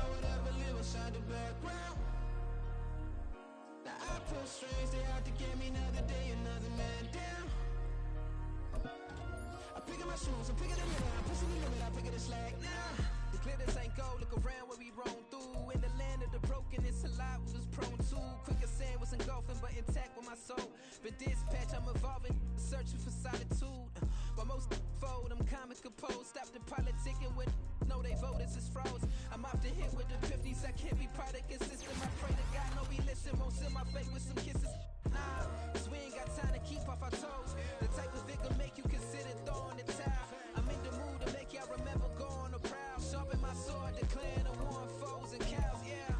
I would ever live inside the background. Now I pull strings, they out to get me another day, another man down. I pick up my shoes, I'm picking the limit, I'm pushing the limit, I pick up the slack now. The glitters ain't gold, look around where we roam through. In the land of the broken, it's a lot we was prone to. Quicker sand was engulfing, but intact with my soul. Been dispatched, I'm evolving, searching for solitude. While most fold, I'm comic composed. Stop the politicking with no, they voters is froze. I'm off the hit with the 50s, I can't be product system. I pray to God, no, we listen, won't seal my fate with some kisses. Nah, cause we ain't got time to keep off our toes. The type of victim make you consider throwing the towel. I'm in the mood to make y'all remember going to proud. Sharpen my sword, declaring the war on foes and cows, yeah.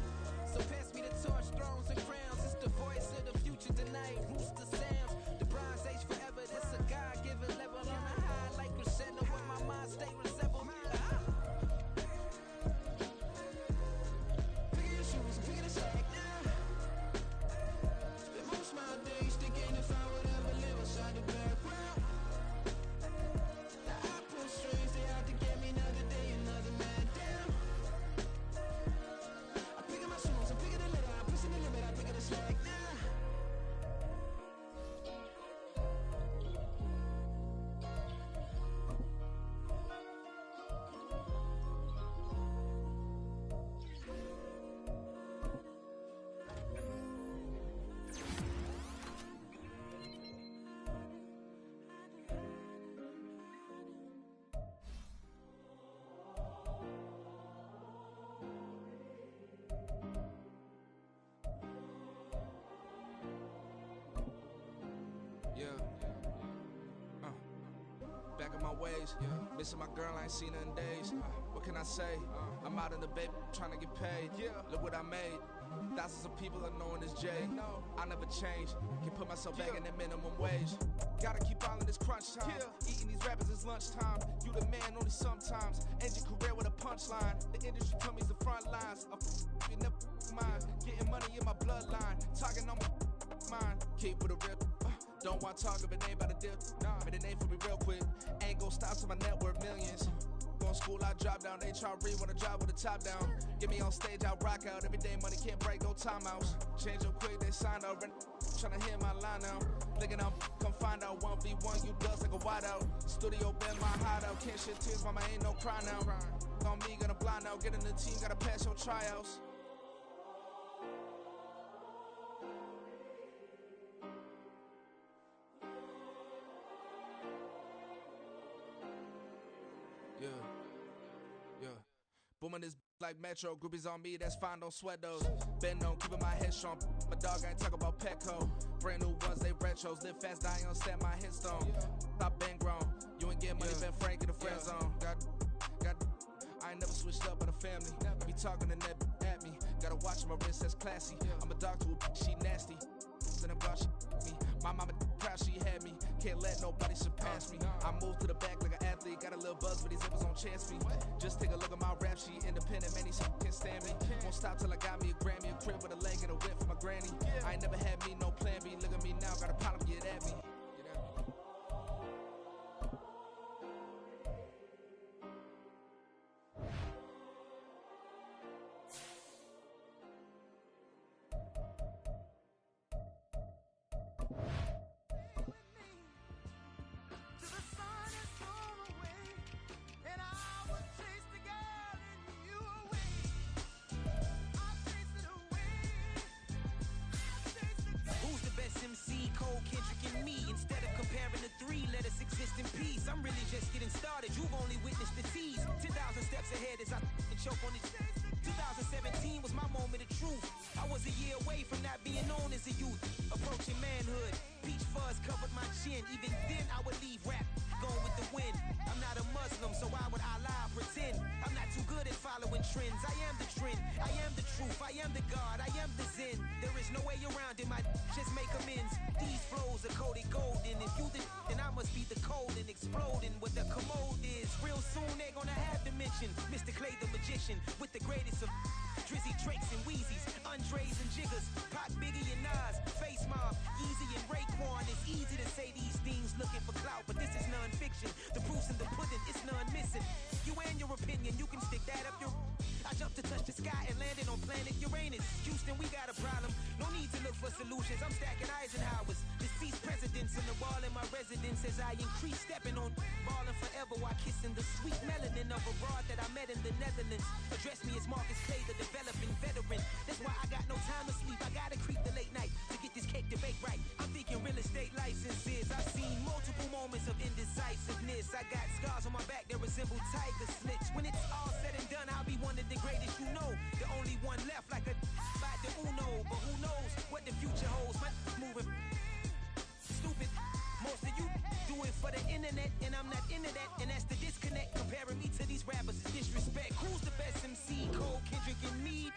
So pass me the torch, thrones and crowns. It's the voice of the future tonight, rooster sounds. The bronze age forever, this a God-given level. On a high like crescendo, where my mind stay resembled. Pick your shoes and pick the slack now. Spend most of my days thinking if I would ever live inside the background. Now I pull strings, they out to get me another day, another man down. I pick up my shoes, I'm picking the litter, I'm pushing the limit, I pick up the slack now. Back in my ways, missing my girl, I ain't seen her in days. What can I say? I'm out in the baby, trying to get paid. Look what I made. Thousands of people are knowing this Jay. I never change. Can put myself back in the minimum wage. Gotta keep all in this crunch time. Eating these rappers is lunchtime. You the man only sometimes. End your career with a punchline. The industry told me's the front lines. You never mind. Getting money in my bloodline. Talking on my mind. Keep with a real. Don't want to talk if it ain't about a deal. Made a name for me real quick. Ain't gon' stop till my net worth millions. Going school, I drop down. They try to read when I drive with the top down. Get me on stage, I rock out. Every day money can't break, no timeouts. Change up quick, they signed up. Tryna hear my line now. Thinking I'm come find out 1v1, you dust like a wideout. Studio been my hideout. Can't shed tears, mama ain't no cry now. On me, gonna blind out. Get in the team, gotta pass your tryouts. Yeah. Booming this like Metro, groupies on me, that's fine, don't sweat those. Been on, keeping my head strong. My dog ain't talk about Petco. Brand new ones, they retros. Live fast, dying on set, my headstone. Stop been grown. You ain't getting money, been frank in the friend zone. Got. I ain't never switched up on the family. Be talking to that at me. Gotta watch my wrist, that's classy. I'm a dog to a she nasty. Then I'm glad she me. My mama proud she had me. Can't let nobody surpass me. I moved to the back like an athlete. Got a little buzz, but these zippers on chance me. Just take a look at my rap sheet. Independent, man, these can't stand me. Won't stop till I got me a Grammy, a crib with a leg and a whip for my granny. I ain't never had me no plan B. Look at me now, got a problem, get at me. Let us exist in peace. I'm really just getting started. You've only witnessed the tease. 10,000 steps ahead as I choke on it. 2017 was my moment of truth. I was a year away from not being known as a youth. Approaching manhood. Peach fuzz covered my chin. Even then I would leave rap going with the wind. I'm not a Muslim, so why would Allah pretend? I'm not too good at following trends. I am the trend. I am the truth. I am the God. I am the Zen. There is no way around it. My just make amends. These flows are coated golden. If you the then I must be the cold and exploding what the commode is. Real soon they gonna have to mention Mr. Clay the magician with the greatest of Drizzy, Drakes, and Wheezies, Andres and Jiggers, Pac, Biggie, and Nas, Face Mob, Yeezy, and Raekwon. It's easy to say these things looking for clout, but this is non-fiction. The proof's in the pudding, it's none missing. You and your opinion, you can stick that up your... I jump to touch the sky emotions. I'm stacking Eisenhowers. Deceased presidents in the wall in my residence as I increase stepping on ballin' forever while kissing the sweet melanin of a broad that I met in the Netherlands. Address me as Marcus Clay, the developing veteran. That's why I got no time to sleep. I gotta creep the late night to get this cake to bake right. I'm thinking real estate licenses. I've seen multiple moments of indecisiveness. I got scars on my back that resemble tiger slits. When it's all said and done, I'll be one of the greatest you know. The only one left like a by the Uno. But who knows what the future holds? My moving stupid. Most of you do it for the internet, and I'm not into that. And that's the disconnect. Comparing me to these rappers is disrespect. Who's the best MC? Cole, Kendrick, and me?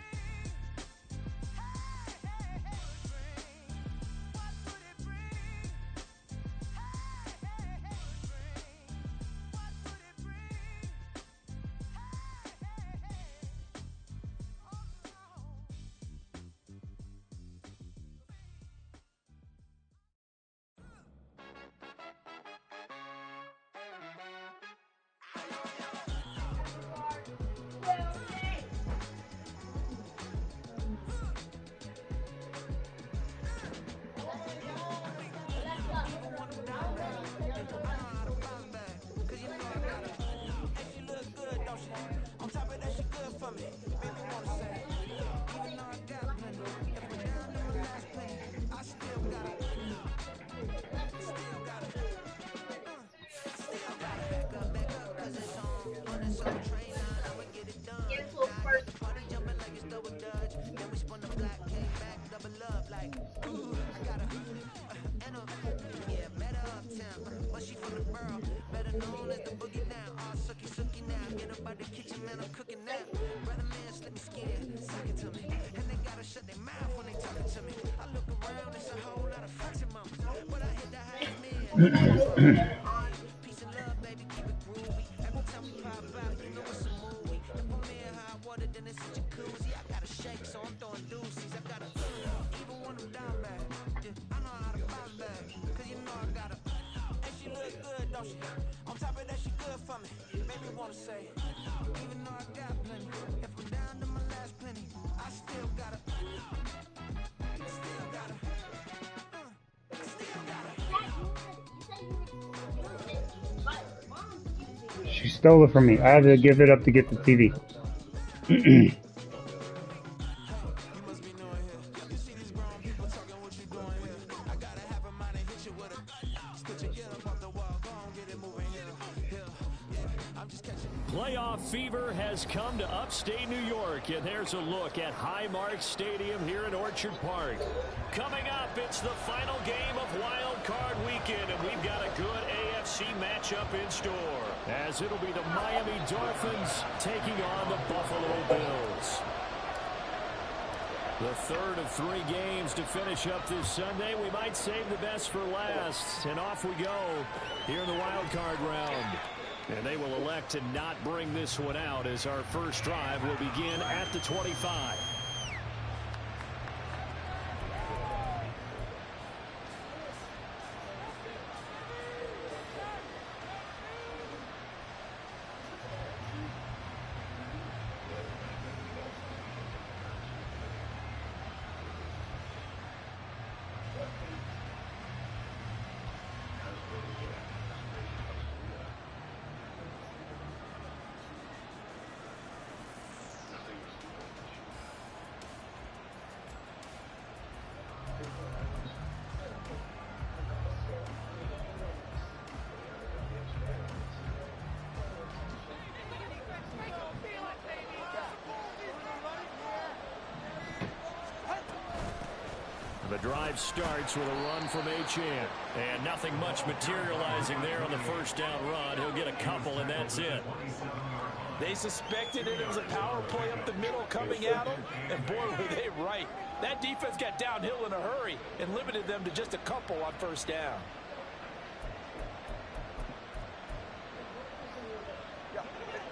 On top of that, she good for me. Made me wanna say, even though I got plenty, if I'm down to my last penny, I still gotta, She stole it from me. I had to give it up to get the TV. Playoff fever has come to upstate New York, and there's a look at Highmark Stadium here in Orchard Park. Coming up, it's the final game of Wild Card Weekend, and we've got a good AFC matchup in store, as it'll be the Miami Dolphins taking on the Buffalo Bills. The third of 3 games to finish up this Sunday. We might save the best for last, and off we go here in the Wild Card round. And they will elect to not bring this one out, as our first drive will begin at the 25. The drive starts with a run from Achane. And nothing much materializing there on the first down run. He'll get a couple, and that's it. They suspected it was a power play up the middle coming at them, and boy, were they right. That defense got downhill in a hurry and limited them to just a couple on first down.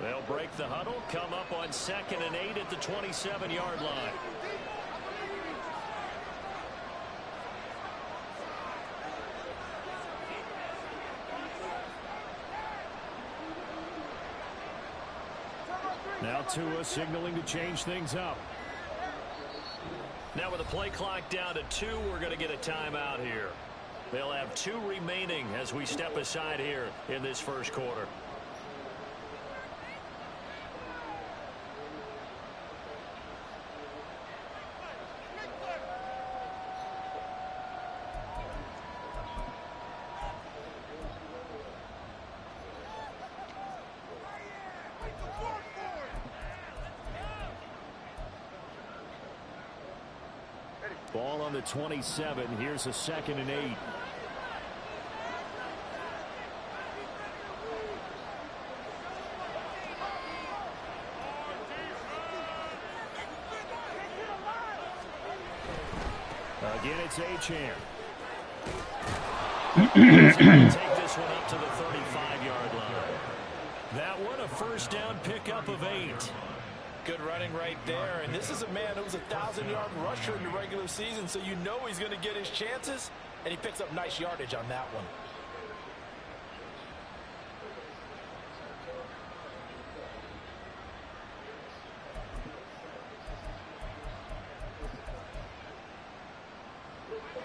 They'll break the huddle, come up on 2nd and 8 at the 27-yard line. Now Tua signaling to change things up. Now with the play clock down to 2, we're going to get a timeout here. They'll have 2 remaining as we step aside here in this first quarter. Ball on the 27. Here's a 2nd and 8. Again, it's Achane. Take this one up to the 35-yard line. That one a first down pickup of 8. Good running right there, and this is a man who was a 1,000-yard rusher in the regular season, so you know he's going to get his chances, and he picks up nice yardage on that one.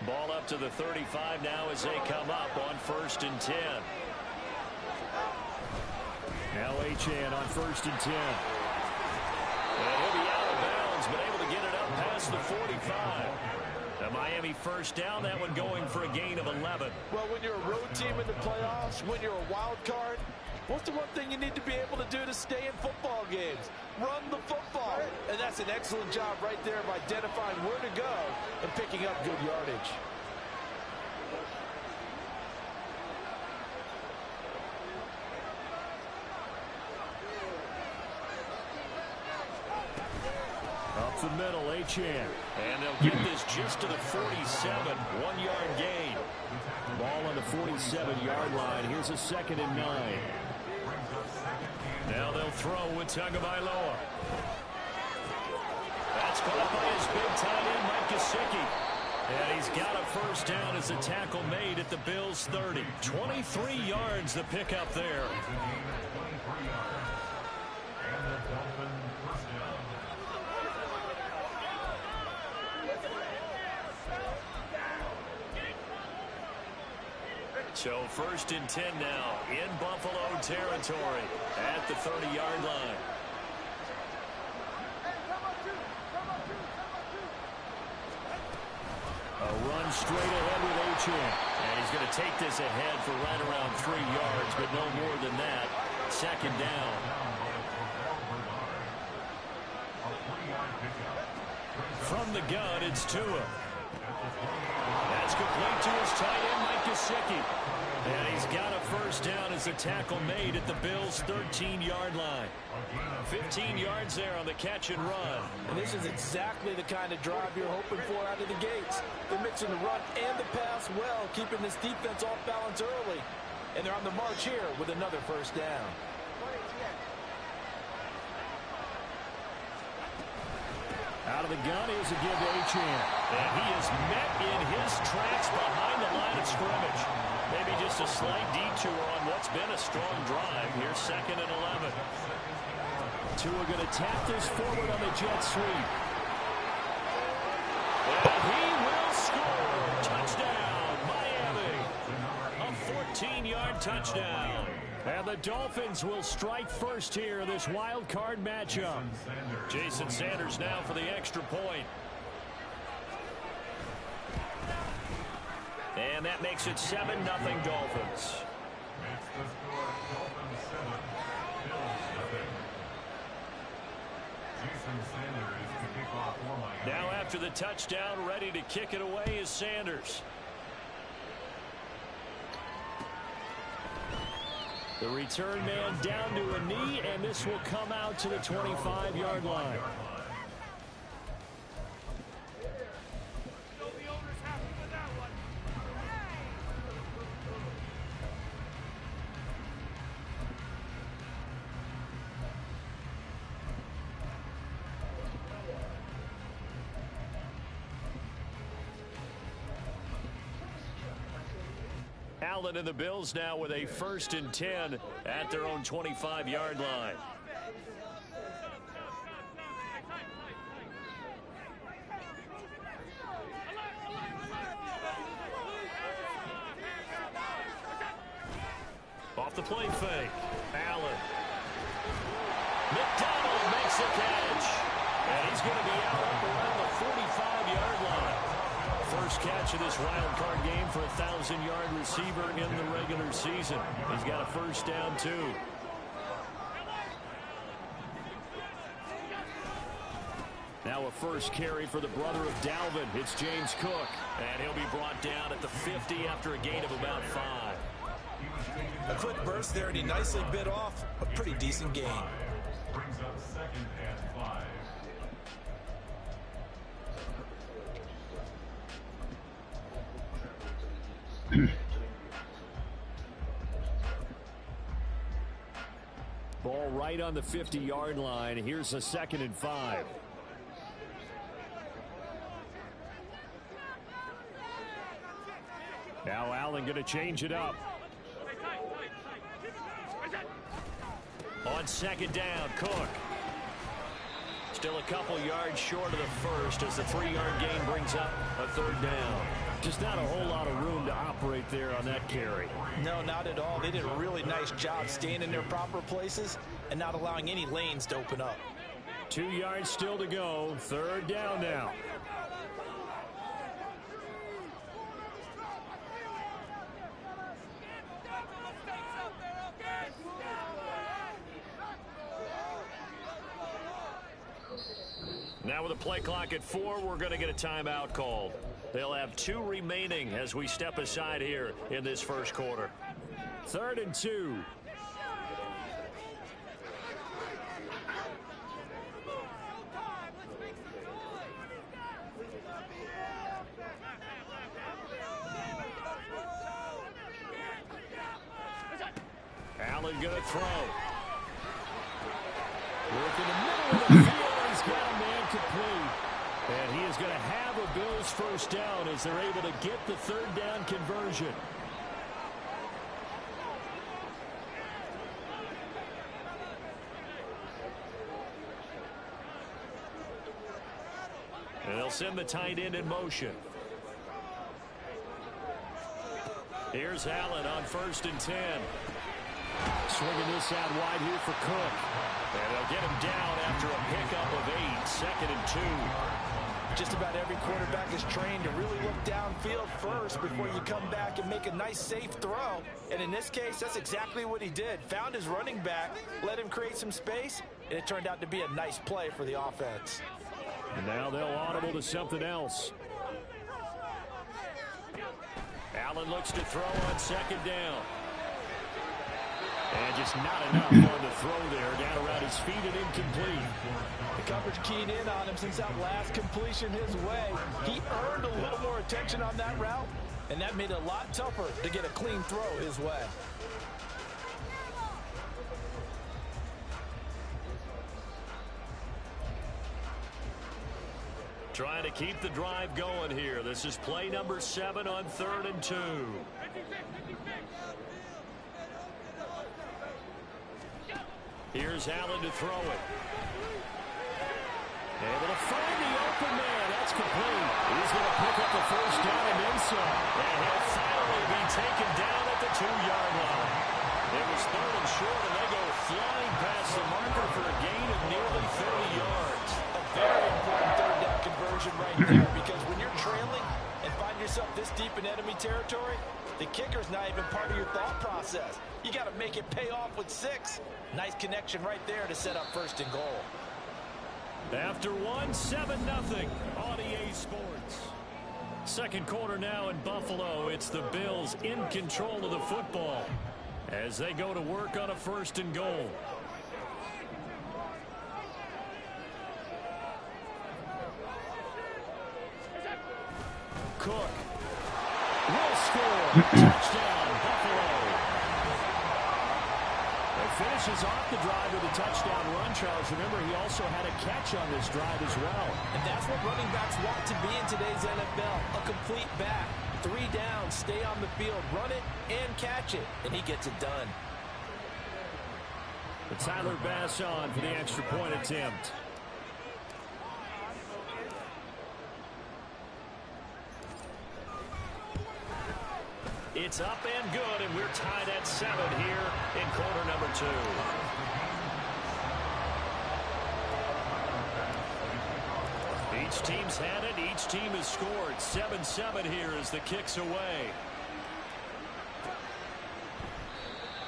Ball up to the 35 now as they come up on 1st and 10. Now Achane on 1st and 10. And he'll be out of bounds, but able to get it up past the 45. The Miami first down, that one going for a gain of 11. Well, when you're a road team in the playoffs, when you're a wild card, what's the one thing you need to be able to do to stay in football games? Run the football. And that's an excellent job right there of identifying where to go and picking up good yardage. Up the middle, Achane. And they'll get this just to the 47. 1-yard gain. Ball on the 47-yard line. Here's a 2nd and 9. Now they'll throw with Tagovailoa. That's caught by his big tight end, Mike Gesicki. And he's got a first down as a tackle made at the Bills' 30. 23 yards the pickup there. So 1st and 10 now in Buffalo territory at the 30-yard line. A run straight ahead with Achane. And he's going to take this ahead for right around 3 yards, but no more than that. 2nd down. From the gun, it's Tua. That's complete to his tight end, Mike Gesicki. And he's got a first down as a tackle made at the Bills' 13-yard line. 15 yards there on the catch and run. And this is exactly the kind of drive you're hoping for out of the gates. They're mixing the run and the pass well, keeping this defense off balance early. And they're on the march here with another first down. Out of the gun, here's a give to Achane. And he is met in his tracks behind the line of scrimmage. Maybe just a slight detour on what's been a strong drive. Here's 2nd and 11. Tua going to tap this forward on the jet sweep. And he will score. Touchdown, Miami. A 14-yard touchdown. And the Dolphins will strike first here in this wild card matchup. Jason Sanders now for the extra point. And that makes it 7-0 Dolphins. Now after the touchdown, ready to kick it away is Sanders. The return man down to a knee, and this will come out to the 25-yard line. Allen and the Bills now with a 1st and 10 at their own 25-yard line. off the play fake. Allen. McDonald makes the catch. And he's going to be out up around the 45-yard line. First catch of this wild card game for a 1,000-yard receiver in the regular season. He's got a first down, too. Now a first carry for the brother of Dalvin. It's James Cook. And he'll be brought down at the 50 after a gain of about 5. A quick burst there, and he nicely bit off a pretty decent gain. Brings up second and 5. Ball right on the 50-yard line. Here's a 2nd and 5. Now Allen going to change it up. On 2nd down, Cook. Still a couple yards short of the first as the 3-yard gain brings up a 3rd down. Just not a whole lot of room to operate there on that carry. No, not at all. They did a really nice job staying in their proper places and not allowing any lanes to open up. 2 yards still to go. 3rd down now. Now with the play clock at 4, we're going to get a timeout called. They'll have 2 remaining as we step aside here in this first quarter. 3rd and 2. Allen going to throw. Work in the middle of the field. He's got a man complete. And he is going to have a Bills first down as they're able to get the 3rd down conversion. And they'll send the tight end in motion. Here's Allen on 1st and 10. Swinging this out wide here for Cook. And they'll get him down after a pickup of 8. 2nd and 2. Just about every quarterback is trained to really look downfield first before you come back and make a nice, safe throw. And in this case, that's exactly what he did. Found his running back, let him create some space, and it turned out to be a nice play for the offense. And now they'll audible to something else. Allen looks to throw on 2nd down. And just not enough on the throw there. Down around his feet and incomplete. The coverage keyed in on him since that last completion his way. He earned a little more attention on that route, and that made it a lot tougher to get a clean throw his way. Trying to keep the drive going here. This is play number 7 on 3rd and 2. Here's Allen to throw it. Able to find the open man. That's complete. He's going to pick up the first down and then some. And he'll finally be taken down at the 2-yard line. It was 3rd and short, and they go flying past the marker for a gain of nearly 30 yards. A very important 3rd down conversion right there, because when you're trailing and find yourself this deep in enemy territory, the kicker's not even part of your thought process. You got to make it pay off with 6. Nice connection right there to set up 1st and goal. After 1, 7-0 on EA Sports. Second quarter now in Buffalo. It's the Bills in control of the football as they go to work on a 1st and goal. Cook will score. Touchdown, Buffalo. Finishes off the drive with a touchdown run, Charles. Remember, he also had a catch on this drive as well. And that's what running backs want to be in today's NFL, a complete back. 3 down, stay on the field, run it, and catch it. And he gets it done. The Tyler Bass on for the extra point attempt. It's up and good, and we're tied at 7 here in quarter number 2. Each team's had it. Each team has scored. 7-7 here as the kick's away.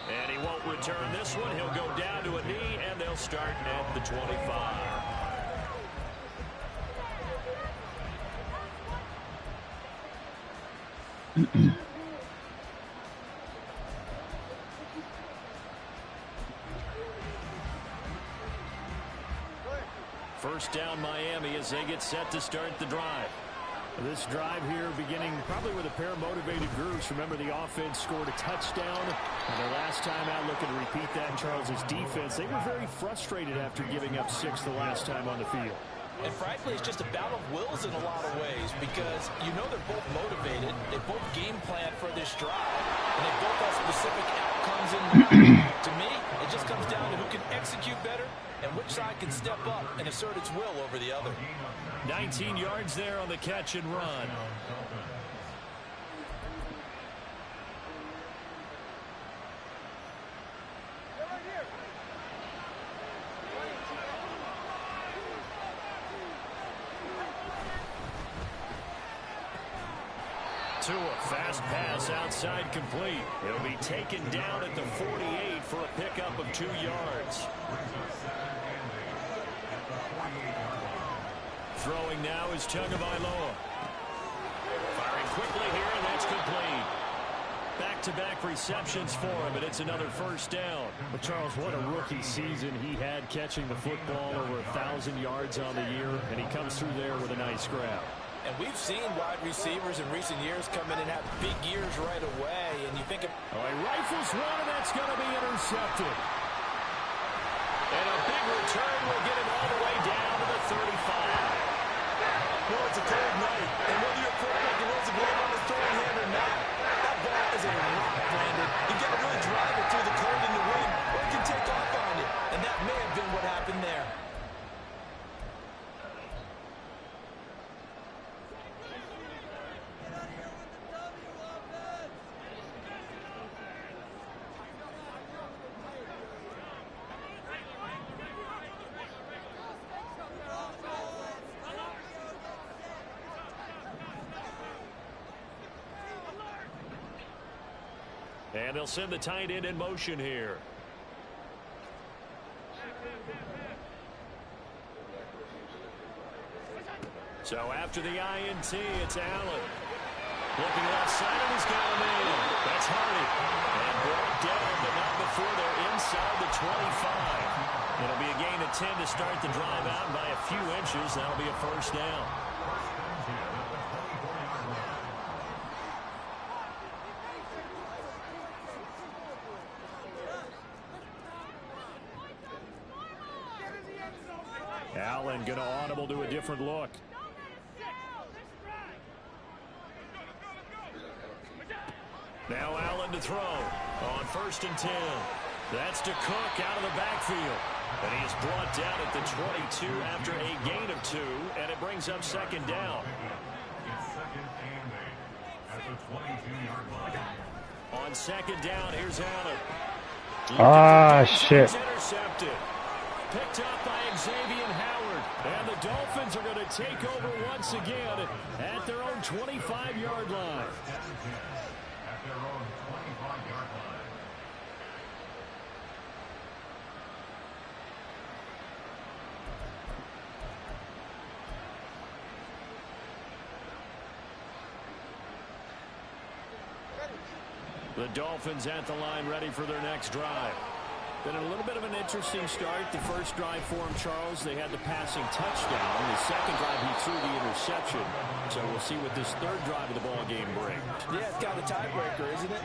And he won't return this one. He'll go down to a knee, and they'll start at the 25. First down Miami as they get set to start the drive. This drive here beginning probably with a pair of motivated groups. Remember, the offense scored a touchdown. And their last time out, looking to repeat that in Charles's defense. They were very frustrated after giving up 6 the last time on the field. And frankly, it's just a battle of wills in a lot of ways because you know they're both motivated. They both game plan for this drive. And they both have specific outcomes in mind. To me, it just comes down to who can execute better and which side can step up and assert its will over the other. 19 yards there on the catch and run. To a fast pass outside complete. It'll be taken down at the 48 for a pickup of 2 yards. Throwing now is Tagovailoa. Firing quickly here, and that's complete. Back-to-back receptions for him, and it's another first down. But Charles, what a rookie season he had catching the football, over 1,000 yards on the year, and he comes through there with a nice grab. And we've seen wide receivers in recent years come in and have big years right away. And you think of... Oh, he rifles one, and that's going to be intercepted. And a big return will get him all the way down to the 35. Well, it's a cold night. And whether you're quarterback who rolls a glove on his throwing hand or not, that ball is a rock, Brandon. You've got to really drive it through the cold in the wind, or it can take off on you. And that may have been what happened there. And they'll send the tight end in motion here. So after the INT, it's Allen. Looking left side, and he's got him in. That's Hardy. And brought down, but not before they're inside the 25. It'll be a gain of 10 to start the drive out by a few inches. That'll be a first down. Allen going to audible to a different look. Now Allen to throw on 1st and 10. That's to Cook out of the backfield. And he is brought down at the 22 after a gain of 2, and it brings up 2nd down. It's 2nd and 8 at the 22-yard line. On 2nd down, here's Allen. Ah, shit. Intercepted. Picked up by Xavier Howard. And the Dolphins are going to take over once again at their own 25-yard line. At their own 25-yard line. The Dolphins at the line ready for their next drive. Been a little bit of an interesting start. The first drive for him, Charles, they had the passing touchdown. The second drive, he threw the interception. So we'll see what this third drive of the ball game brings. Yeah, it's kind of a tiebreaker, isn't it?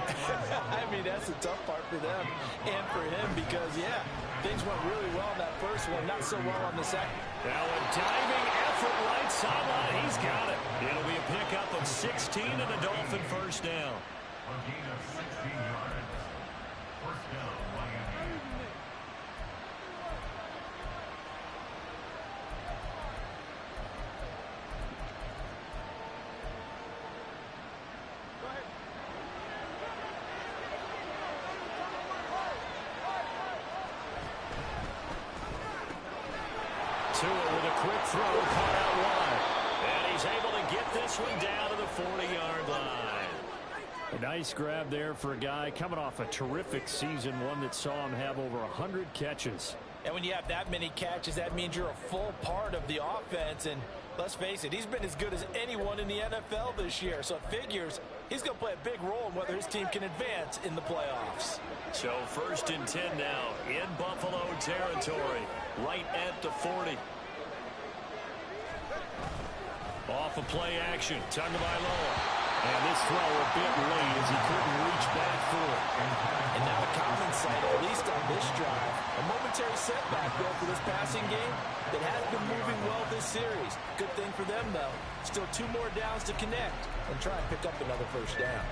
I mean, that's the tough part for them and for him because, yeah, things went really well in that first one, not so well on the second. Now a diving effort right sideline. He's got it. It'll be a pickup of 16 and a Dolphin first down. A gain of 16 yards. First down, Miami. Tua with a quick throw, caught out wide. And he's able to get this one down to the 40-yard line. A nice grab there for a guy coming off a terrific season, one that saw him have over 100 catches. And when you have that many catches, that means you're a full part of the offense. And let's face it, he's been as good as anyone in the NFL this year. So it figures he's going to play a big role in whether his team can advance in the playoffs. So 1st and 10 now in Buffalo territory, right at the 40. Off of play action, Tagovailoa. And this throw a bit late as he couldn't reach back for it. And now a common sight, at least on this drive, a momentary setback though for this passing game that has been moving well this series. Good thing for them though. Still 2 more downs to connect and try and pick up another first down.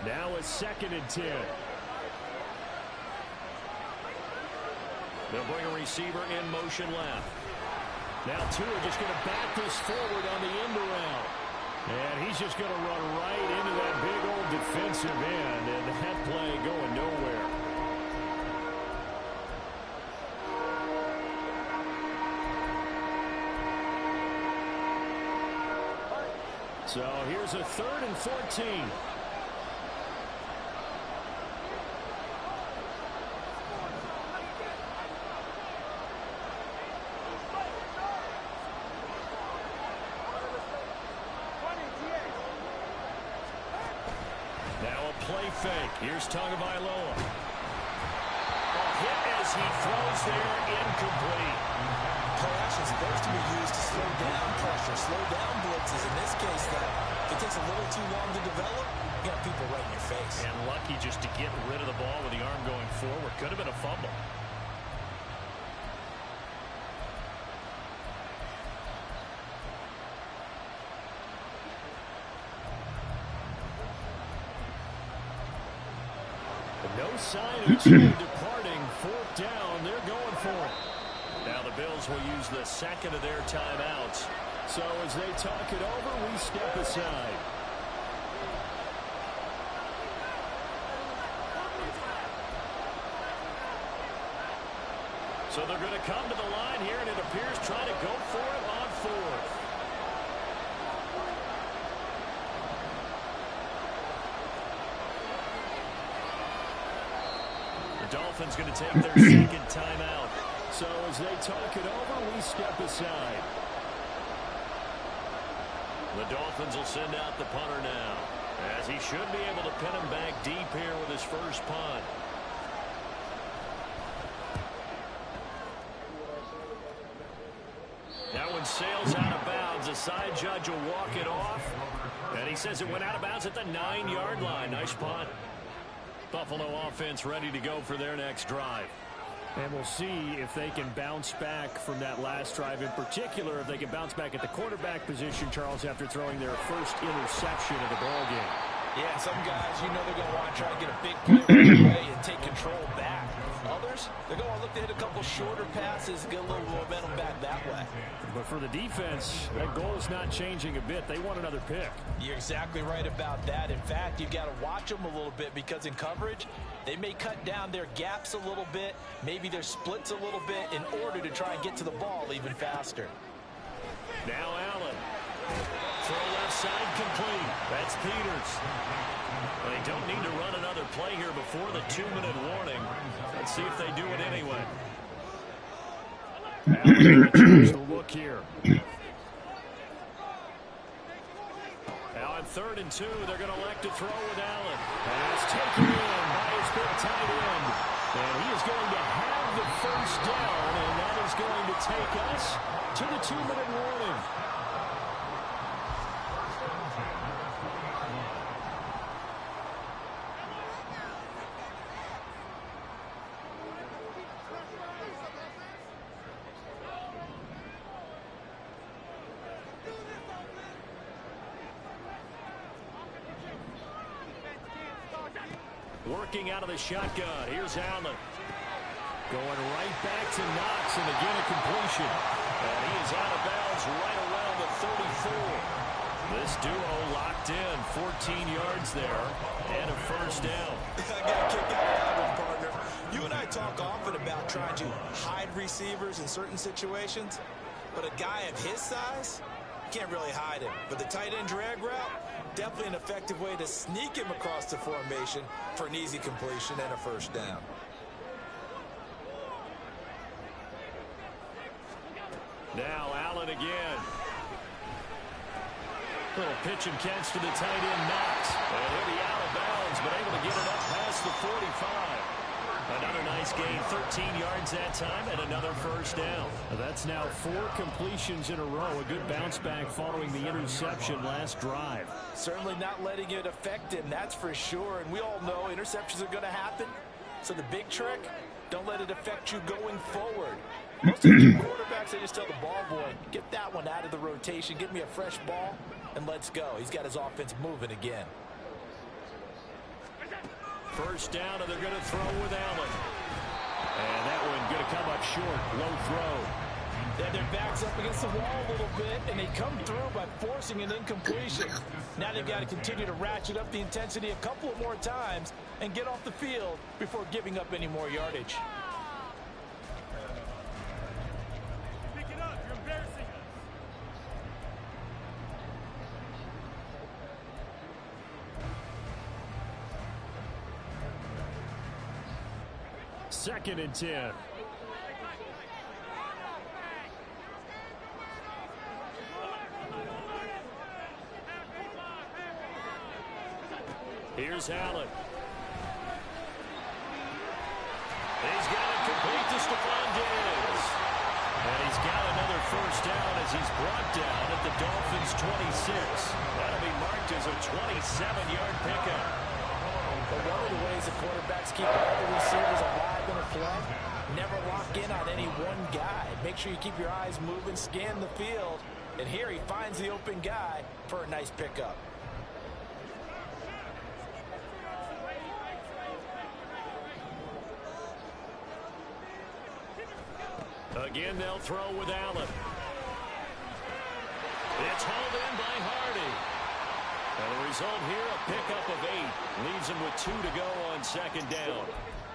Now a 2nd and 10. They'll bring a receiver in motion left. Now Tua just going to back this forward on the end around. And he's just going to run right into that big old defensive end. And that play going nowhere. So here's a 3rd and 14. Play fake. Here's Tagovailoa. Hit as he throws there, incomplete. Play action is supposed to be used to slow down pressure, slow down blitzes. In this case, though, if it takes a little too long to develop, you got people right in your face. And lucky just to get rid of the ball with the arm going forward. Could have been a fumble. No sign of Tua departing. 4th down. They're going for it. Now the Bills will use the 2nd of their timeouts. So as they talk it over, we step aside. So they're going to come to the line here, and it appears trying to go for it on 4th. Dolphins going to take their 2nd timeout. So as they talk it over, we step aside. The Dolphins will send out the punter now, as he should be able to pin him back deep here with his first punt. That one sails out of bounds. The side judge will walk it off, and he says it went out of bounds at the 9-yard line. Nice punt. Buffalo offense ready to go for their next drive. And we'll see if they can bounce back from that last drive. In particular, if they can bounce back at the quarterback position, Charles, after throwing their first interception of the ballgame. Yeah, some guys, you know they're going to want to try to get a big play right away and take control back. Others, they're going to look to hit a couple shorter passes, get a little momentum back that way. But for the defense, that goal is not changing a bit. They want another pick. You're exactly right about that. In fact, you've got to watch them a little bit because in coverage, they may cut down their gaps a little bit, maybe their splits a little bit in order to try and get to the ball even faster. Now Allen. Throw left side complete. That's Peters. They don't need to run another play here before the 2-minute warning. Let's see if they do it anyway. Allen to look here. Now on 3rd and 2, they're going to elect to throw with Allen. Pass taken in by his big tight end. And he is going to have the first down, and that is going to take us to the 2-minute warning. Working out of the shotgun. Here's Allen. Going right back to Knox, and again a completion. And he is out of bounds right around the 34. This duo locked in. 14 yards there and a first down. I got a kick out of that one, partner. talk often about trying to hide receivers in certain situations, but a guy of his size, can't really hide him. But the tight end drag route, definitely an effective way to sneak him across the formation for an easy completion and a first down. Now Allen again. Little pitch and catch to the tight end, Knox. And he'll be out of bounds, but able to get it up past the 45. Another nice gain, 13 yards that time, and another first down. That's now 4 completions in a row. A good bounce back following the interception last drive. Certainly not letting it affect him, that's for sure. And we all know interceptions are going to happen. So the big trick, don't let it affect you going forward. Most of the quarterbacks, they just tell the ball boy, get that one out of the rotation, give me a fresh ball, and let's go. He's got his offense moving again. First down, and they're going to throw with Allen. And that one going to come up short. Low throw. Then their backs up against the wall a little bit, and they come through by forcing an incompletion. Now they've got to continue to ratchet up the intensity a couple of more times and get off the field before giving up any more yardage. Pick it up. You're embarrassing us. Second and 10. Here's Allen. He's got it complete to Stephon Diggs. And he's got another first down as he's brought down at the Dolphins' 26. That'll be marked as a 27-yard pickup. But one of the ways the quarterbacks keep all the receivers alive in a play, never lock in on any one guy. Make sure you keep your eyes moving, scan the field. And here he finds the open guy for a nice pickup. Again, they'll throw with Allen. It's hauled in by Hardy. And the result here, a pickup of 8. Leaves him with 2 to go on second down.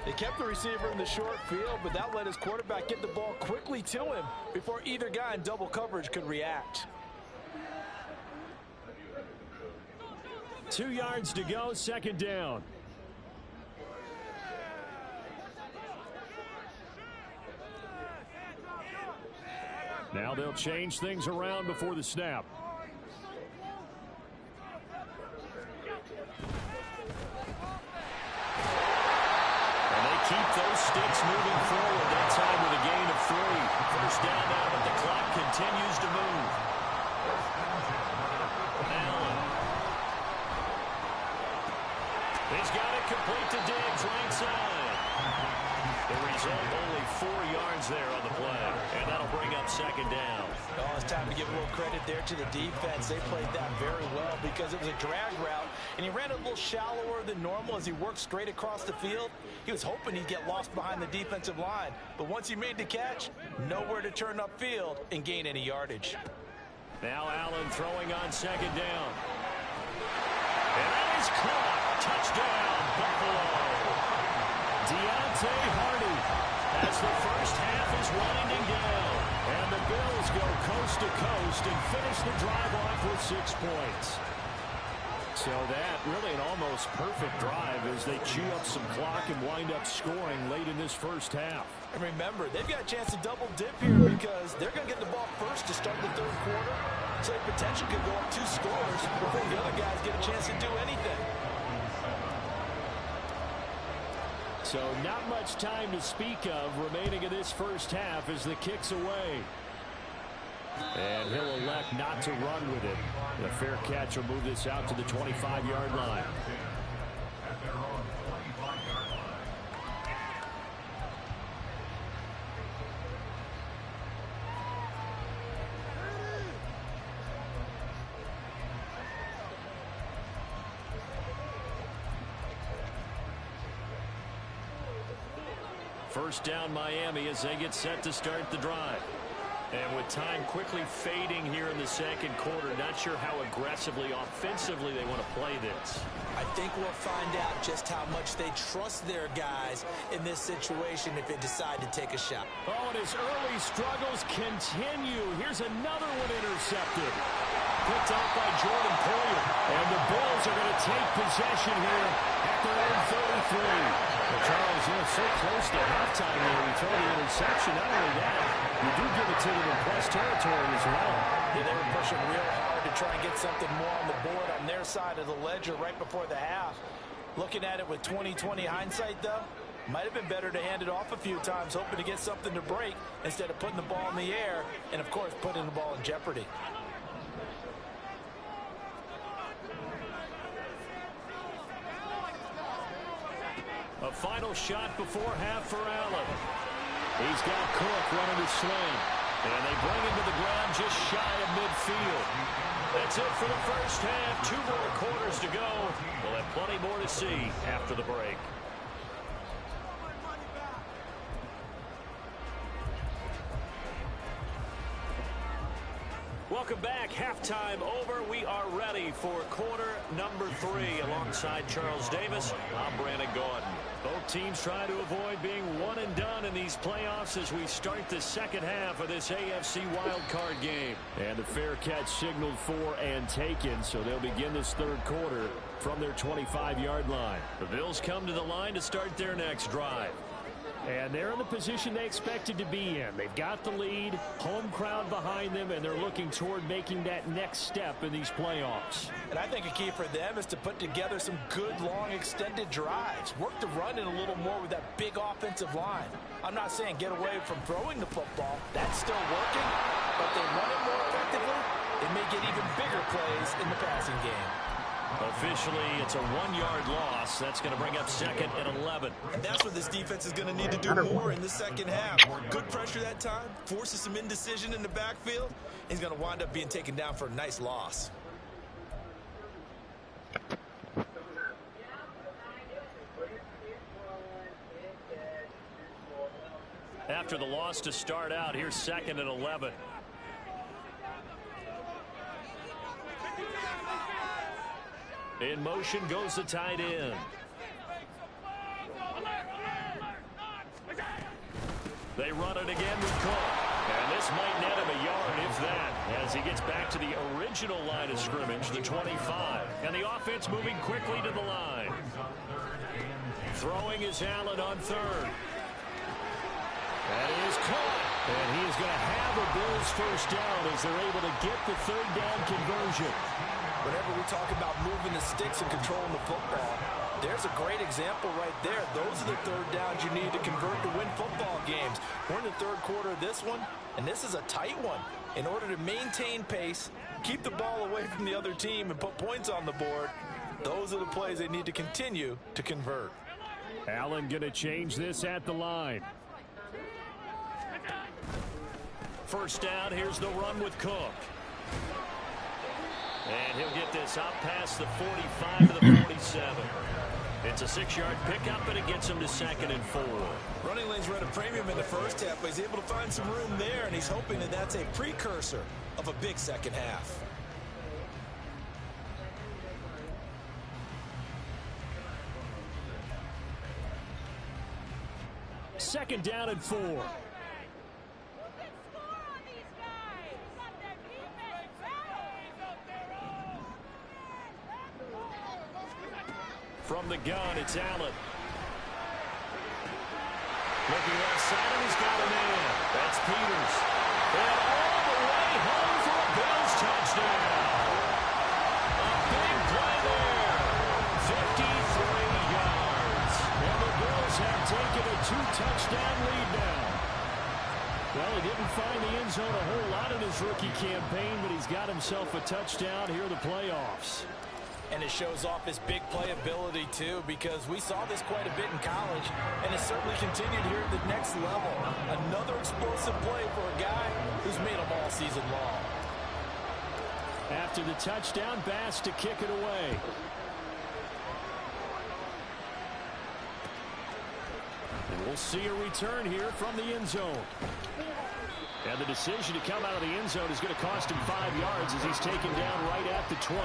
They kept the receiver in the short field, but that let his quarterback get the ball quickly to him before either guy in double coverage could react. 2 yards to go, second down. Now they'll change things around before the snap. And they keep those sticks moving forward, that time with a gain of 3. First down now, but the clock continues to move. Allen. He's got it complete to Diggs, right side. The result, only 4 yards there on the play, and that'll bring up second down. Oh, it's time to give a little credit there to the defense. They played that very well because it was a drag route, and he ran a little shallower than normal as he worked straight across the field. He was hoping he'd get lost behind the defensive line, but once he made the catch, nowhere to turn upfield and gain any yardage. Now Allen throwing on second down. And that is caught. Touchdown, Buffalo. Deontay Hardy as the first half is winding down. And the Bills go coast to coast and finish the drive off with 6 points. So that really an almost perfect drive as they chew up some clock and wind up scoring late in this first half. And remember, they've got a chance to double dip here because they're going to get the ball first to start the third quarter. So they potentially could go up 2 scores before the other guys get a chance to do anything. So not much time to speak of remaining in this first half as the kick's away. And he'll elect not to run with it. The fair catch will move this out to the 25-yard line. First down Miami as they get set to start the drive. And with time quickly fading here in the second quarter, not sure how aggressively, offensively they want to play this. I think we'll find out just how much they trust their guys in this situation if they decide to take a shot. Oh, and his early struggles continue. Here's another one intercepted. Picked off by Jordan Poyer. And the Bills are going to take possession here at their own 33. Well, Charles, so close to halftime there. We throw the interception. Not only that, you do give it to them in plus territory as well. Yeah, they were pushing real hard to try and get something more on the board on their side of the ledger right before the half. Looking at it with 20/20 hindsight, though, might have been better to hand it off a few times, hoping to get something to break instead of putting the ball in the air and, of course, putting the ball in jeopardy. A final shot before half for Allen. He's got Cook running the sling. And they bring him to the ground just shy of midfield. That's it for the first half. 2 more quarters to go. We'll have plenty more to see after the break. Welcome back. Halftime over. We are ready for quarter number 3. Alongside Charles Davis, I'm Brandon Gordon. Both teams trying to avoid being one and done in these playoffs as we start the second half of this AFC wildcard game. And the fair catch signaled for and taken, so they'll begin this third quarter from their 25-yard line. The Bills come to the line to start their next drive. And they're in the position they expected to be in. They've got the lead, home crowd behind them, and they're looking toward making that next step in these playoffs. And I think a key for them is to put together some good, long, extended drives. Work the run in a little more with that big offensive line. I'm not saying get away from throwing the football. That's still working. But they run it more effectively, they may get even bigger plays in the passing game. Officially, it's a 1-yard loss. That's going to bring up 2nd and 11. And that's what this defense is going to need to do more in the second half. Good pressure that time, forces some indecision in the backfield. He's going to wind up being taken down for a nice loss. After the loss to start out, here's 2nd and 11. In motion goes the tight end. They run it again with Cook. And this might net him a yard, if that, as he gets back to the original line of scrimmage, the 25. And the offense moving quickly to the line. Throwing is Allen on 3rd. That is caught. And he is going to have a Bills first down as they're able to get the 3rd down conversion. Whenever we talk about moving the sticks and controlling the football, there's a great example right there. Those are the 3rd downs you need to convert to win football games. We're in the 3rd quarter of this one, and this is a tight one. In order to maintain pace, keep the ball away from the other team, and put points on the board, those are the plays they need to continue to convert. Allen going to change this at the line. First down, here's the run with Cook. And he'll get this out past the 45 to the 47. It's a 6-yard pickup, and it gets him to 2nd and 4. Running lanes run a premium in the first half, but he's able to find some room there, and he's hoping that that's a precursor of a big second half. Second down and 4. From the gun, it's Allen. Looking left side, and he's got a man. That's Peters. And all the way home for a Bills touchdown. A big play there. 53 yards. And the Bills have taken a 2-touchdown lead now. Well, he didn't find the end zone a whole lot in his rookie campaign, but he's got himself a touchdown here in the playoffs. And it shows off his big play ability, too, because we saw this quite a bit in college, and it certainly continued here at the next level. Another explosive play for a guy who's made them all season long. After the touchdown, Bass to kick it away. And we'll see a return here from the end zone. And the decision to come out of the end zone is going to cost him 5 yards as he's taken down right at the 20.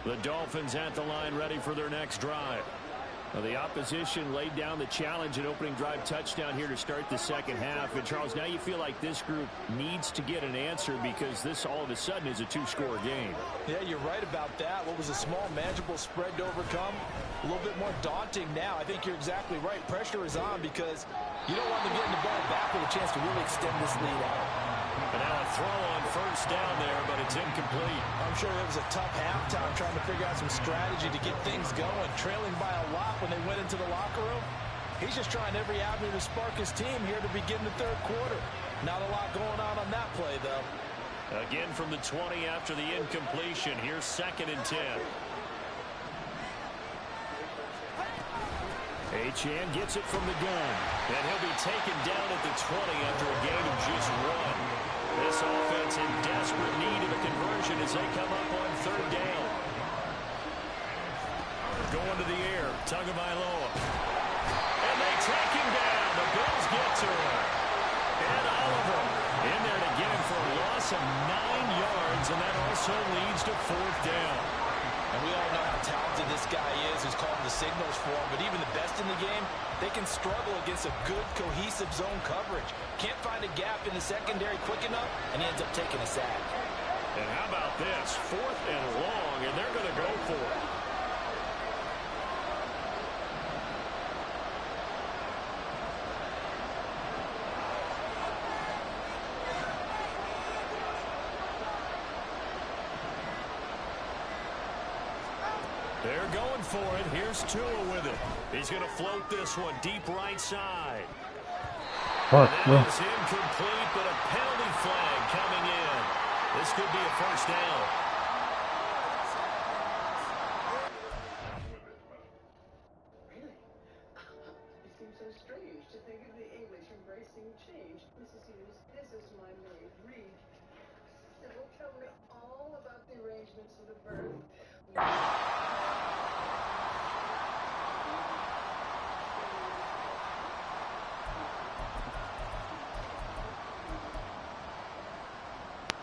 The Dolphins at the line ready for their next drive. Now, the opposition laid down the challenge and opening drive touchdown here to start the second half. And, Charles, now you feel like this group needs to get an answer because this all of a sudden is a 2-score game. Yeah, you're right about that. What was a small, manageable spread to overcome, a little bit more daunting now. I think you're exactly right. Pressure is on because you don't want them getting the ball back with a chance to really extend this lead out. And now a throw on first down there, but it's incomplete. I'm sure it was a tough halftime trying to figure out some strategy to get things going. Trailing by a lot when they went into the locker room. He's just trying every avenue to spark his team here to begin the third quarter. Not a lot going on that play, though. Again from the 20 after the incompletion. Here's 2nd and 10. Achane gets it from the gun. And he'll be taken down at the 20 after a gain of just 1. This offense in desperate need of a conversion as they come up on 3rd down. Going to the air, Tagovailoa. And they take him down. The Bills get to him. And Oliver in there to get him for a loss of 9 yards, and that also leads to 4th down. And we all know how talented this guy is who's calling the signals for him, but even the best in the game, they can struggle against a good, cohesive zone coverage. Can't find a gap in the secondary quick enough, and he ends up taking a sack. And how about this? 4th and long, and they're going to go for it. They're going for it. Here's Tua with it. He's going to float this one deep right side. That is incomplete, but a penalty flag coming in. This could be a first down. Really? It seems so strange to think of the English embracing change. Mrs. Hughes, this is my maid, Reed. Sybil, tell me all about the arrangements for the birth.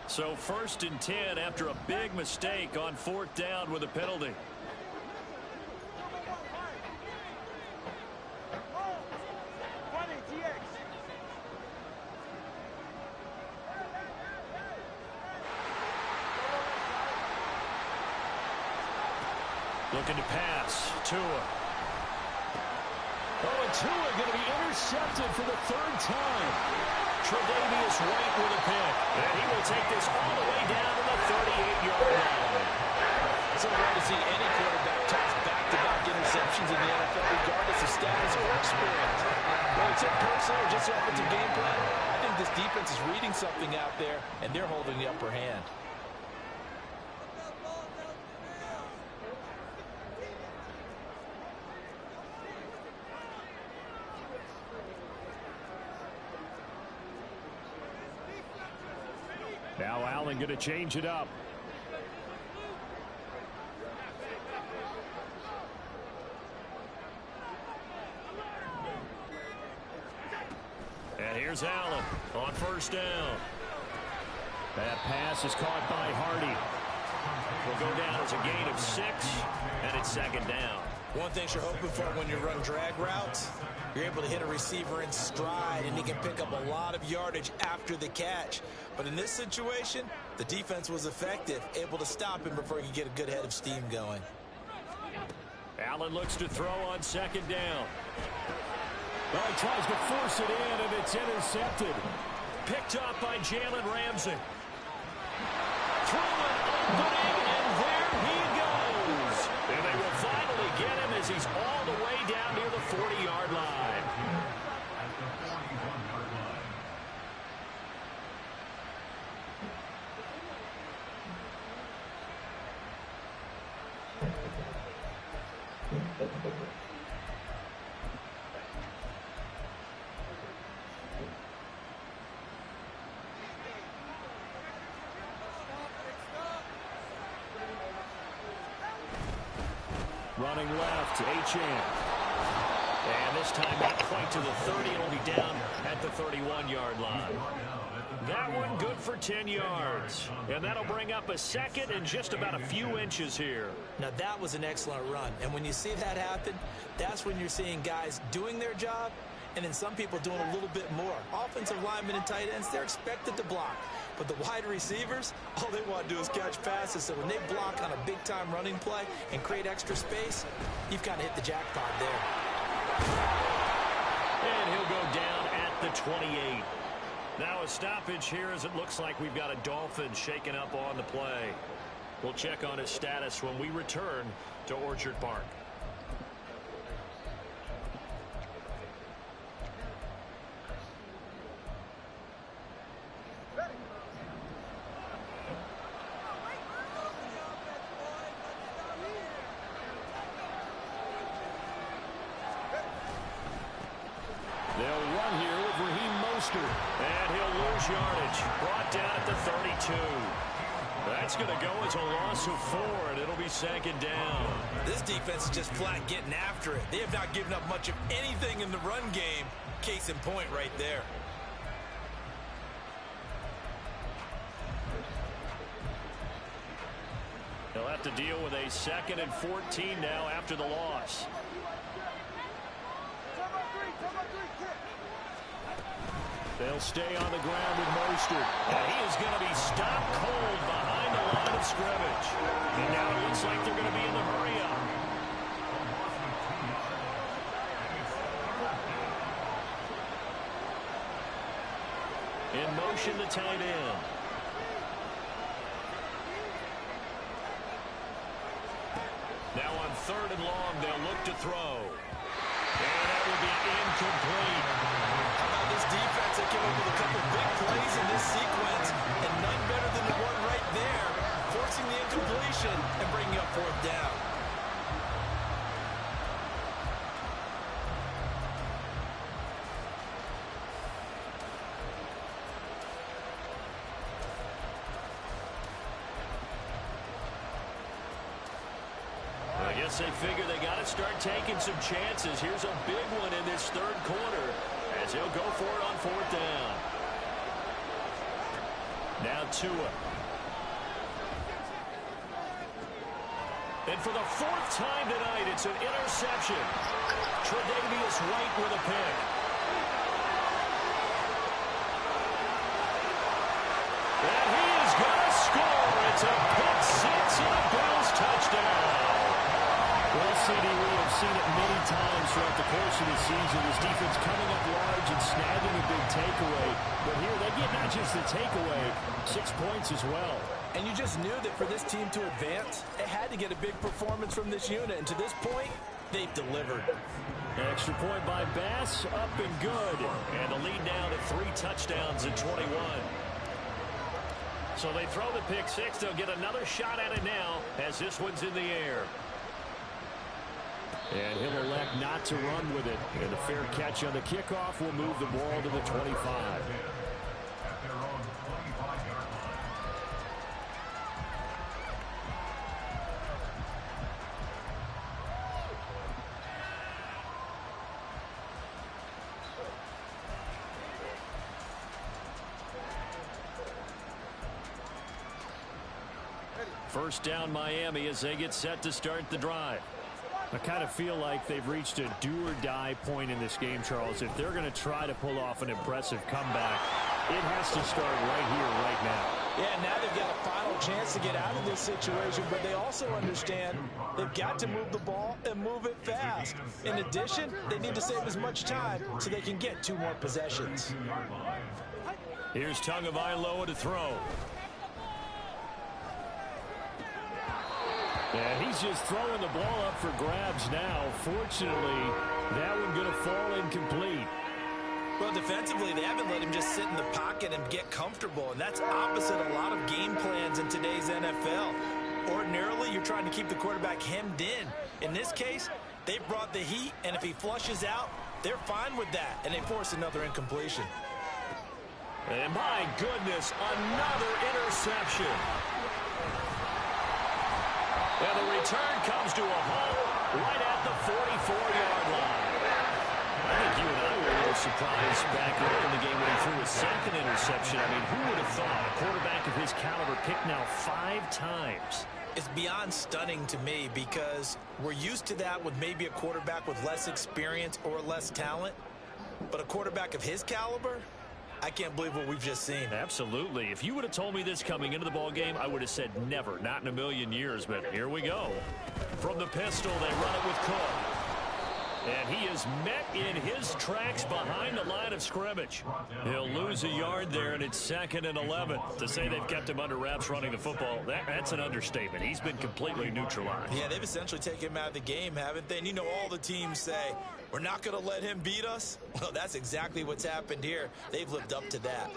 So 1st and 10 after a big mistake on 4th down with a penalty. Looking to pass. Tua. Oh, and Tua going to be intercepted for the 3rd time. Tre'Davious White with a pick. And he will take this all the way down to the 38-yard line. It's so rare to see any quarterback toss back-to-back interceptions in the NFL, regardless of status or experience. Whether it's in personal or just offensive game plan, I think this defense is reading something out there, and they're holding the upper hand. Now Allen going to change it up. And here's Allen on 1st down. That pass is caught by Hardy. Will go down as a gain of 6, and it's 2nd down. One thing you're hoping for when you run drag routes, you're able to hit a receiver in stride, and he can pick up a lot of yardage after the catch. But in this situation, the defense was effective, able to stop him before he could get a good head of steam going. Allen looks to throw on 2nd down. Well, he tries to force it in, and it's intercepted. Picked up by Jalen Ramsey. Throw an opening, and there he goes. And they will finally get him as he's all the way down near the 40-yard line. At the 41-yard line. Running left, Achane. And this time not quite to the 30. It'll be down at the 31-yard line. That one good for 10 yards. And that'll bring up a second and just about a few inches here. Now that was an excellent run. And when you see that happen, that's when you're seeing guys doing their job and then some people doing a little bit more. Offensive linemen and tight ends, they're expected to block. But the wide receivers, all they want to do is catch passes. So when they block on a big-time running play and create extra space, you've kind of hit the jackpot there. And he'll go down at the 28. Now a stoppage here as it looks like we've got a Dolphin shaken up on the play. We'll check on his status when we return to Orchard Park. And he'll lose yardage. Brought down at the 32. That's going to go as a loss of 4, and it'll be second down. This defense is just flat getting after it. They have not given up much of anything in the run game. Case in point right there. They'll have to deal with a 2nd and 14 now after the loss. They'll stay on the ground with Mostert. And he is going to be stopped cold behind the line of scrimmage. And now it looks like they're going to be in the hurry-up. In motion, the tight end. Now on 3rd and long, they'll look to throw. And that will be incomplete. How about this defense that came up with a couple big plays in this sequence, and none better than the one right there, forcing the incompletion and bringing up 4th down. I guess they figure they got to start taking some chances. Here's a big one in this 3rd quarter as he'll go for it on 4th down. Now Tua. And for the 4th time tonight, it's an interception. Tre'Davious White with a pick. And he is going to score. It's a pick 6 and a Bills touchdown. Well, CD, we have seen it many times throughout the course of the season. This defense coming up large and snagging a big takeaway. But here they get not just the takeaway, 6 points as well. And you just knew that for this team to advance, it had to get a big performance from this unit. And to this point, they've delivered. Extra point by Bass, up and good. And the lead now to 3 touchdowns in 21. So they throw the pick 6. They'll get another shot at it now as this one's in the air. And he'll elect not to run with it. And a fair catch on the kickoff will move the ball to the 25. First down Miami as they get set to start the drive. I kind of feel like they've reached a do-or-die point in this game, Charles. If they're going to try to pull off an impressive comeback, it has to start right here, right now. Yeah, now they've got a final chance to get out of this situation, but they also understand they've got to move the ball and move it fast. In addition, they need to save as much time so they can get 2 more possessions. Here's Tagovailoa to throw. And he's just throwing the ball up for grabs now. Fortunately, that one going to fall incomplete. Well, defensively, they haven't let him just sit in the pocket and get comfortable, and that's opposite a lot of game plans in today's NFL. Ordinarily, you're trying to keep the quarterback hemmed in. In this case, they've brought the heat, and if he flushes out, they're fine with that, and they force another incompletion. And my goodness, another interception. And the return comes to a halt right at the 44-yard line. I think you and I were a little surprised back early in the game when he threw a second interception. I mean, who would have thought a quarterback of his caliber picked now 5 times? It's beyond stunning to me because we're used to that with maybe a quarterback with less experience or less talent. But a quarterback of his caliber, I can't believe what we've just seen. Absolutely. If you would have told me this coming into the ball game, I would have said never, not in a million years. But here we go. From the pistol, they run it with Cook. And he is met in his tracks behind the line of scrimmage. He'll lose a yard there, and it's 2nd and 11. To say they've kept him under wraps running the football, that's an understatement. He's been completely neutralized. Yeah, they've essentially taken him out of the game, haven't they? And you know all the teams say, we're not going to let him beat us. Well, that's exactly what's happened here. They've lived up to that.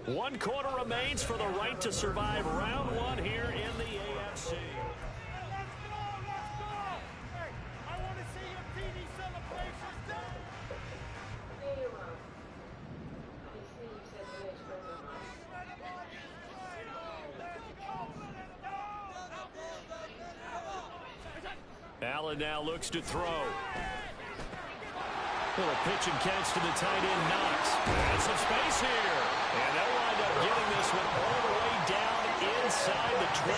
One quarter remains for the right to survive round 1 here in the AFC. Allen now looks to throw. Little pitch and catch to the tight end, Knox. And some space here. And they'll wind up getting this one all the way down inside the 20.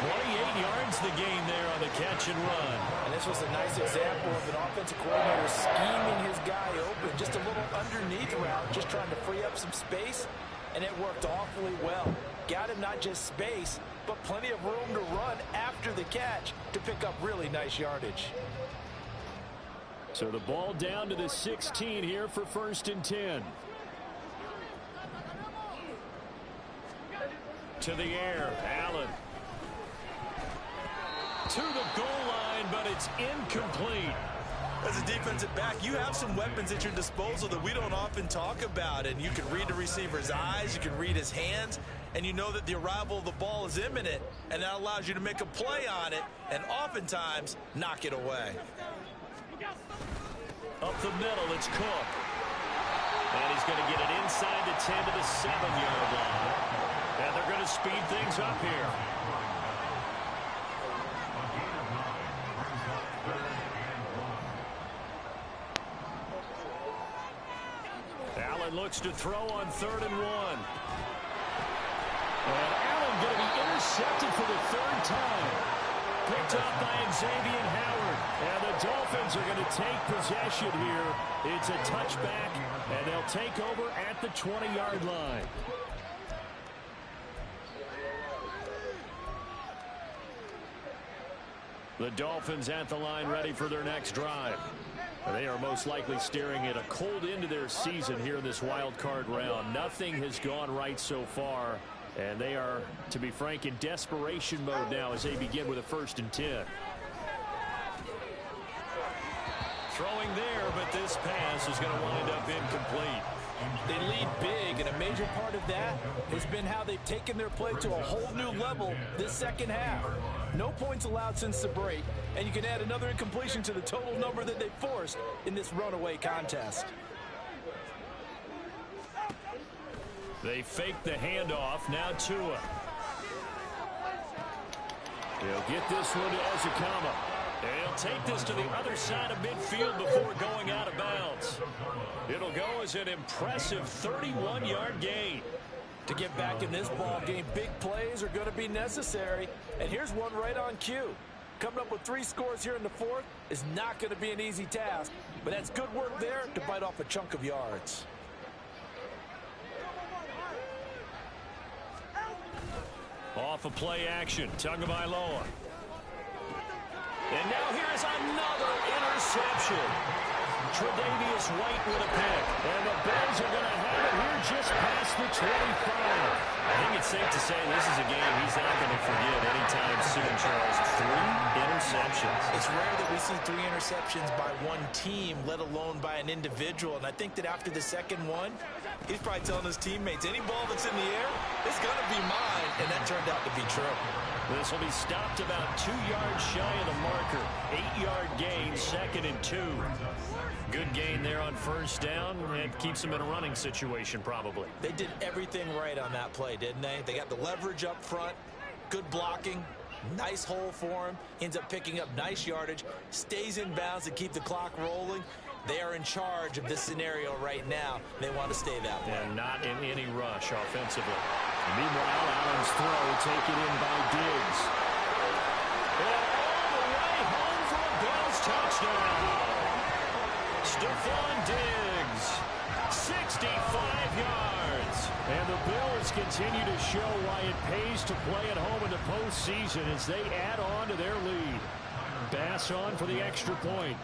28 yards the gain there on the catch and run. And this was a nice example of an offensive coordinator scheming his guy open. Just a little underneath route, just trying to free up some space. And it worked awfully well. Got him not just space, but plenty of room to run after the catch to pick up really nice yardage. So the ball down to the 16 here for 1st and 10. To the air, Allen. To the goal line, but it's incomplete. As a defensive back, you have some weapons at your disposal that we don't often talk about. And you can read the receiver's eyes, you can read his hands, and you know that the arrival of the ball is imminent. And that allows you to make a play on it and oftentimes knock it away. Up the middle, it's Cook. And he's going to get it inside the 10 to the 7-yard line. And they're going to speed things up here. Allen looks to throw on 3rd and 1. And Allen going to be intercepted for the 3rd time. Picked up by Xavier Howard. And the Dolphins are going to take possession here. It's a touchback, and they'll take over at the 20-yard line. The Dolphins at the line ready for their next drive. They are most likely staring at a cold end to their season here in this wild card round. Nothing has gone right so far, and they are, to be frank, in desperation mode now as they begin with a 1st and 10. Throwing there, but this pass is going to wind up incomplete. They lead big, and a major part of that has been how they've taken their play to a whole new level this second half. No points allowed since the break, and you can add another incompletion to the total number that they forced in this runaway contest. They fake the handoff. Now Tua. He'll get this one to Ezekama. And he'll take this to the other side of midfield before going out of bounds. It'll go as an impressive 31-yard gain. To get back in this ball game, big plays are going to be necessary. And here's one right on cue. Coming up with 3 scores here in the 4th is not going to be an easy task. But that's good work there to bite off a chunk of yards. Off of play action, Tagovailoa. And now here's another interception. Tre'Davious White with a pick. And the Bears are going to have it here just past the 25. I think it's safe to say this is a game he's not going to forget anytime soon, Charles. 3 interceptions. It's rare that we see 3 interceptions by one team, let alone by an individual. And I think that after the second one, he's probably telling his teammates, any ball that's in the air, it's going to be mine. And that turned out to be true. This will be stopped about 2 yards shy of the marker. 8-yard gain, 2nd and 2. Good gain there on first down, and keeps them in a running situation probably. They did everything right on that play, didn't they? They got the leverage up front, good blocking, nice hole for him, ends up picking up nice yardage, stays in bounds to keep the clock rolling. They are in charge of this scenario right now. They want to stay that way. And not in any rush offensively. Meanwhile, Allen's throw taken in by Diggs. And all the way home for a Bills touchdown. Stephon Diggs, 65 yards. And the Bills continue to show why it pays to play at home in the postseason as they add on to their lead. Bass on for the extra point.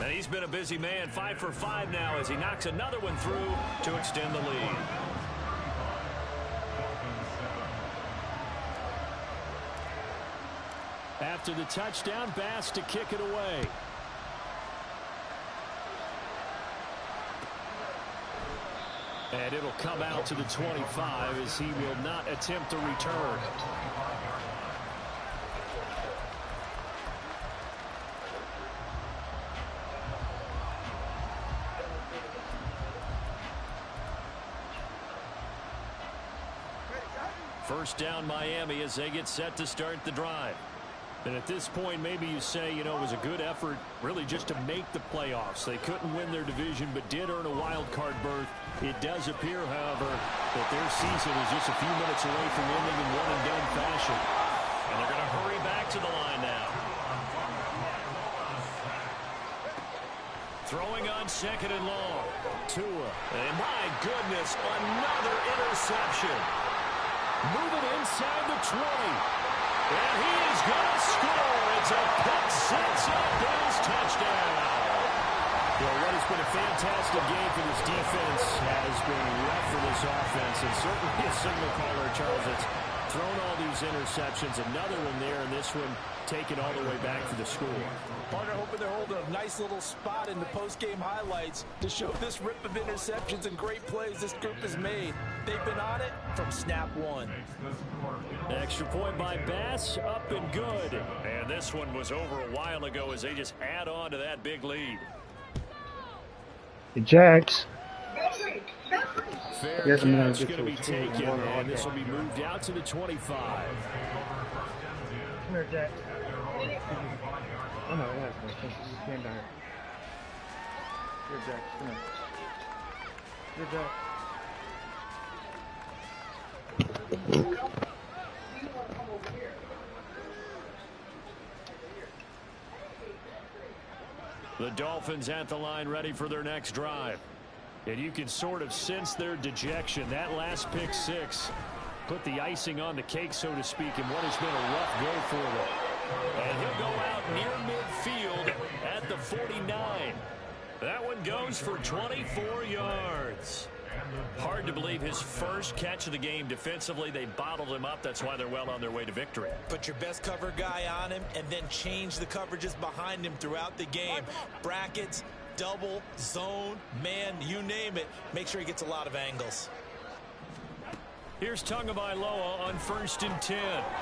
And he's been a busy man, 5 for 5 now as he knocks another one through to extend the lead. After the touchdown, Bass to kick it away. And it'll come out to the 25 as he will not attempt a return. First down Miami as they get set to start the drive. And at this point, maybe you say, you know, it was a good effort really just to make the playoffs. They couldn't win their division but did earn a wild card berth. It does appear, however, that their season is just a few minutes away from ending in one-and-done fashion. And they're going to hurry back to the line now. Throwing on 2nd and long. Tua. And my goodness, another interception. Moving inside the 20. And he is going to score. It's a pick six and a Bills touchdown. Well, what has been a fantastic game for this defense has been rough for this offense. And certainly a signal caller, Charles, that's thrown all these interceptions. Another one there, and this one taken all the way back for the score. Partner hoping they're holding a nice little spot in the post-game highlights to show this rip of interceptions and great plays this group has made. They've been on it from snap one. Extra point by Bass, up and good. And this one was over a while ago as they just add on to that big lead. The Jacks. Fair catch going to be taken, and this will be moved out to the 25. Come here, Jack. Oh, no, yeah, stand down here. Here, Jack. Come here. Here, Jack. The Dolphins at the line ready for their next drive. And you can sort of sense their dejection. That last pick six put the icing on the cake, so to speak, in what has been a rough go for them. And he'll go out near midfield at the 49. That one goes for 24 yards. Hard to believe his first catch of the game defensively. They bottled him up. That's why they're well on their way to victory. Put your best cover guy on him and then change the coverages behind him throughout the game. Brackets, double, zone, man, you name it. Make sure he gets a lot of angles. Here's Tagovailoa on 1st and 10.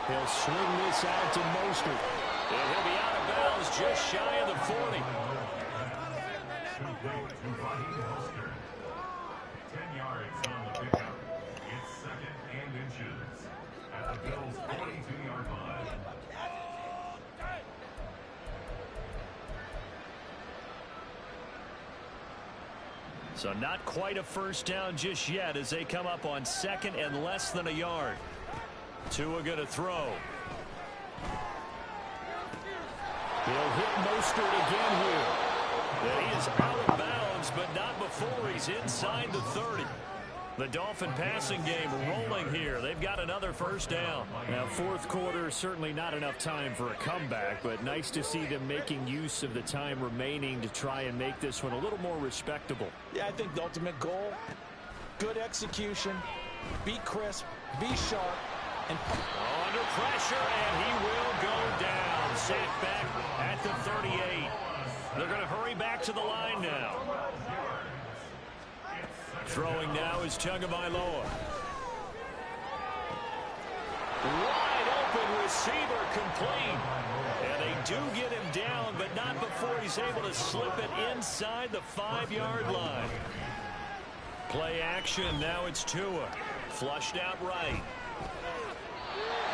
He'll swing this out to Mostert. And he'll be out of bounds just shy of the 40. 10 yards on the pickup. It's 2nd and inches at the Bills' 42-yard line. So not quite a first down just yet as they come up on 2nd and less than a yard. Tua going to throw. He'll hit Mostert again here. And he is out of bounds, but not before he's inside the 30. The Dolphin passing game rolling here. They've got another first down. Now, fourth quarter, certainly not enough time for a comeback, but nice to see them making use of the time remaining to try and make this one a little more respectable. Yeah, I think the ultimate goal, good execution, be crisp, be sharp, and under pressure, and he will go down. Sacked back at the 38. They're going to hurry back to the line now. Throwing now is Tagovailoa. Wide open receiver complete. And they do get him down, but not before he's able to slip it inside the 5-yard line. Play action. Now it's Tua. Flushed out right.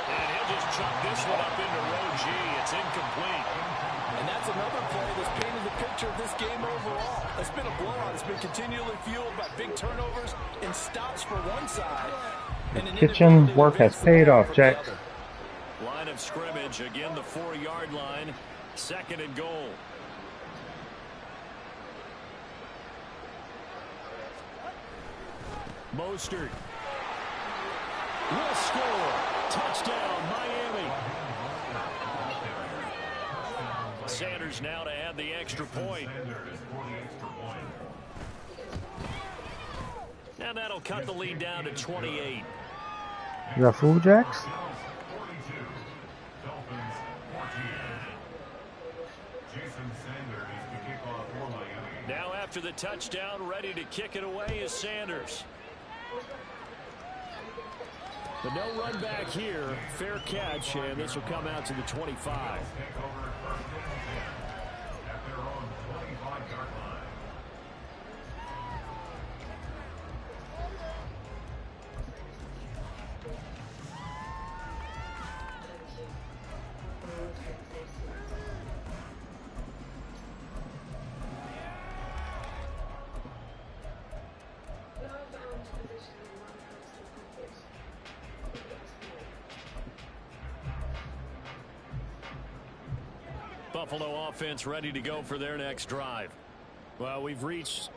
And he'll just chuck this one up into row G. It's incomplete. And that's another play that's painted the picture of this game overall. It's been a blowout. It's been continually fueled by big turnovers and stops for one side. And Kitchen work has paid off, Jack. Line of scrimmage. Again, the 4-yard line. 2nd and goal. Mostert will score. Touchdown, Miami. Sanders now to add the extra point. And that'll cut the lead down to 28. You got food, Jax? Now after the touchdown, ready to kick it away is Sanders. But no run back here. Fair catch, and this will come out to the 25. Buffalo offense ready to go for their next drive. Well, we've reached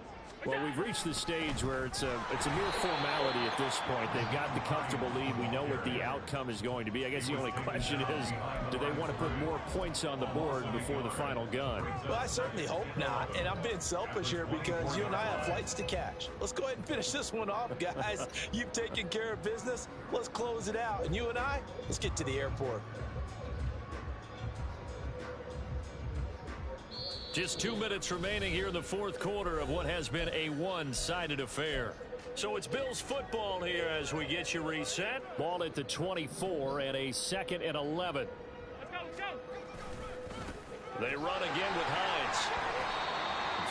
the stage where it's a mere formality at this point. They've got the comfortable lead. We know what the outcome is going to be. I guess the only question is, do they want to put more points on the board before the final gun? Well, I certainly hope not. And I'm being selfish here because you and I have flights to catch. Let's go ahead and finish this one off, guys. You've taken care of business. Let's close it out. And you and I, let's get to the airport. Just 2 minutes remaining here in the 4th quarter of what has been a one-sided affair. So it's Bills football here as we get you reset. Ball at the 24 and a 2nd and 11. Let's go. They run again with Hines.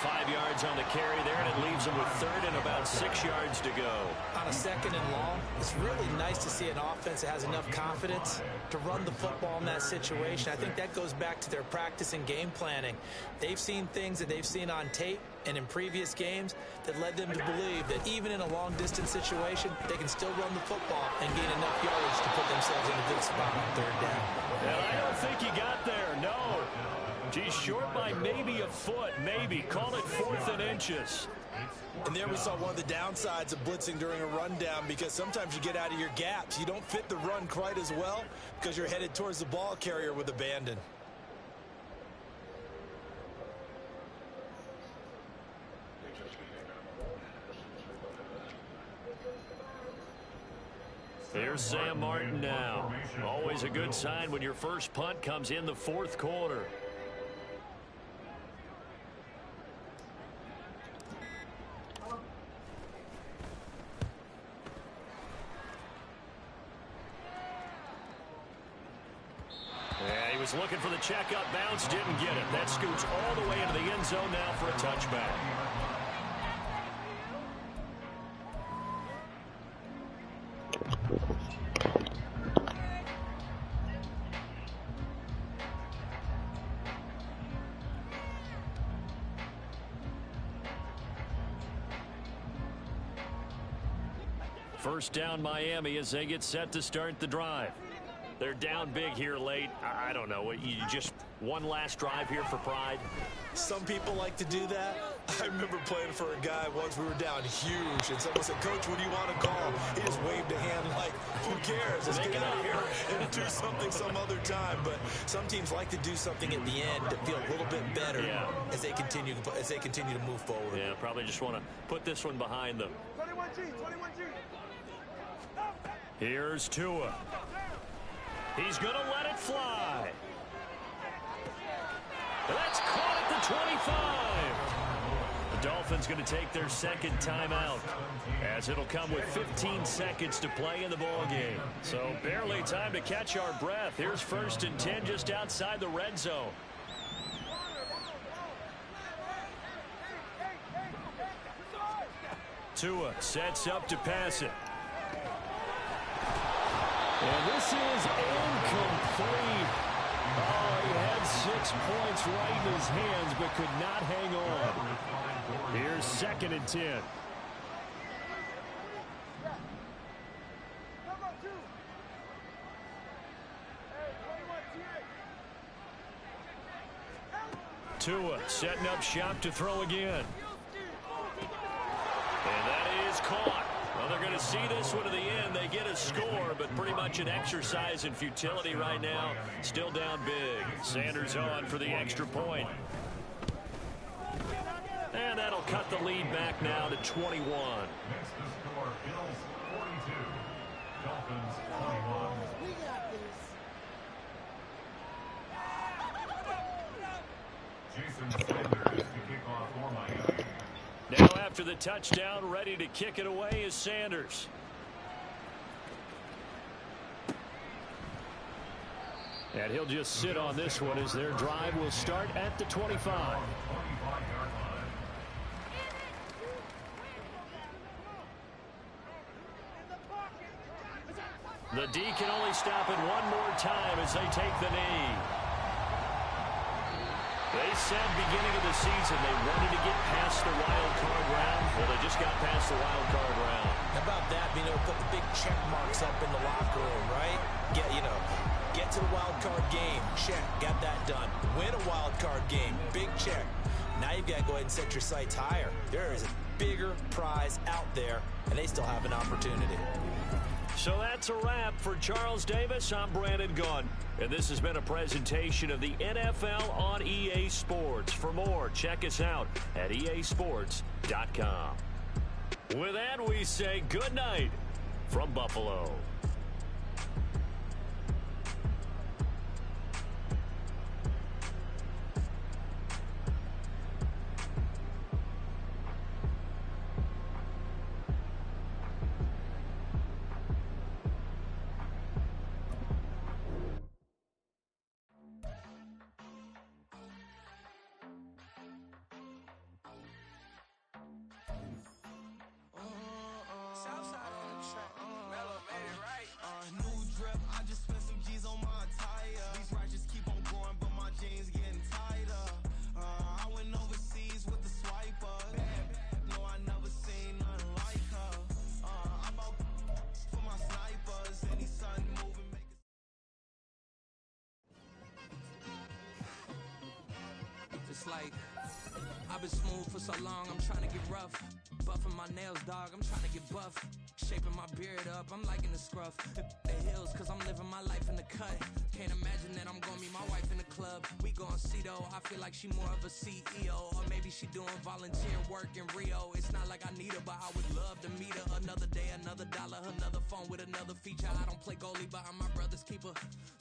5 yards on the carry there, and it leaves them with 3rd and about 6 yards to go. On a 2nd and long, it's really nice to see an offense that has enough confidence to run the football in that situation. I think that goes back to their practice and game planning. They've seen things that they've seen on tape and in previous games that led them to believe that even in a long-distance situation, they can still run the football and gain enough yardage to put themselves in a good spot on 3rd down. And I don't think he got there, no. He's short by maybe a foot, maybe. Call it 4th and inches. And there we saw one of the downsides of blitzing during a rundown, because sometimes you get out of your gaps. You don't fit the run quite as well because you're headed towards the ball carrier with abandon. Here's Sam Martin now. Always a good sign when your first punt comes in the 4th quarter. Was looking for the checkup bounce, didn't get it. That scoots all the way into the end zone now for a touchback. First down Miami as they get set to start the drive. They're down big here late. I don't know. You just one last drive here for pride? Some people like to do that. I remember playing for a guy once. We were down huge, and someone said, "Coach, what do you want to call?" He just waved a hand like, "Who cares? Let's get out of here and do something some other time." But some teams like to do something at the end to feel a little bit better as they continue to move forward. Yeah, probably just want to put this one behind them. 21G. Here's Tua. He's going to let it fly. That's caught at the 25. Dolphins going to take their second timeout, as it'll come with 15 seconds to play in the ball game. So barely time to catch our breath. Here's 1st and 10 just outside the red zone. Tua sets up to pass it. And this is incomplete. Oh, he had 6 points right in his hands, but could not hang on. Here's 2nd and 10. Tua setting up shop to throw again. And that is caught. Well, they're going to see this one to the end. They get a score, but pretty much an exercise in futility right now. Still down big. Sanders on for the extra point. And that'll cut the lead back now to 21. Next to score, Bills 42, Dolphins 21. We got this. Jason Sanders to kick off for Miami. Now after the touchdown, ready to kick it away is Sanders. And he'll just sit on this one as their drive will start at the 25. The D can only stop it one more time as they take the knee. They said beginning of the season they wanted to get past the wild card round. Well, they just got past the wild card round. How about that? Being able to put the big check marks up in the locker room, right? Get to the wild card game. Check. Got that done. Win a wild card game. Big check. Now you've got to go ahead and set your sights higher. There is a bigger prize out there, and they still have an opportunity. So that's a wrap for Charles Davis. I'm Brandon Gunn, and this has been a presentation of the NFL on EA Sports. For more, check us out at easports.com. With that, we say good night from Buffalo. Like, I've been smooth for so long, I'm trying to get rough. Buffing my nails, dog, I'm trying to get buff. Shaping my beard up, I'm liking the scruff. The hills, cause I'm living my life in the cut. Can't imagine that I'm gonna meet my wife in the club. We gon' see though, I feel like she more of a CEO. Or maybe she doing volunteer work in Rio. It's not like I need her, but I would love to meet her. Another day, another dollar, another phone with another feature. I don't play goalie, but I'm my brother's keeper.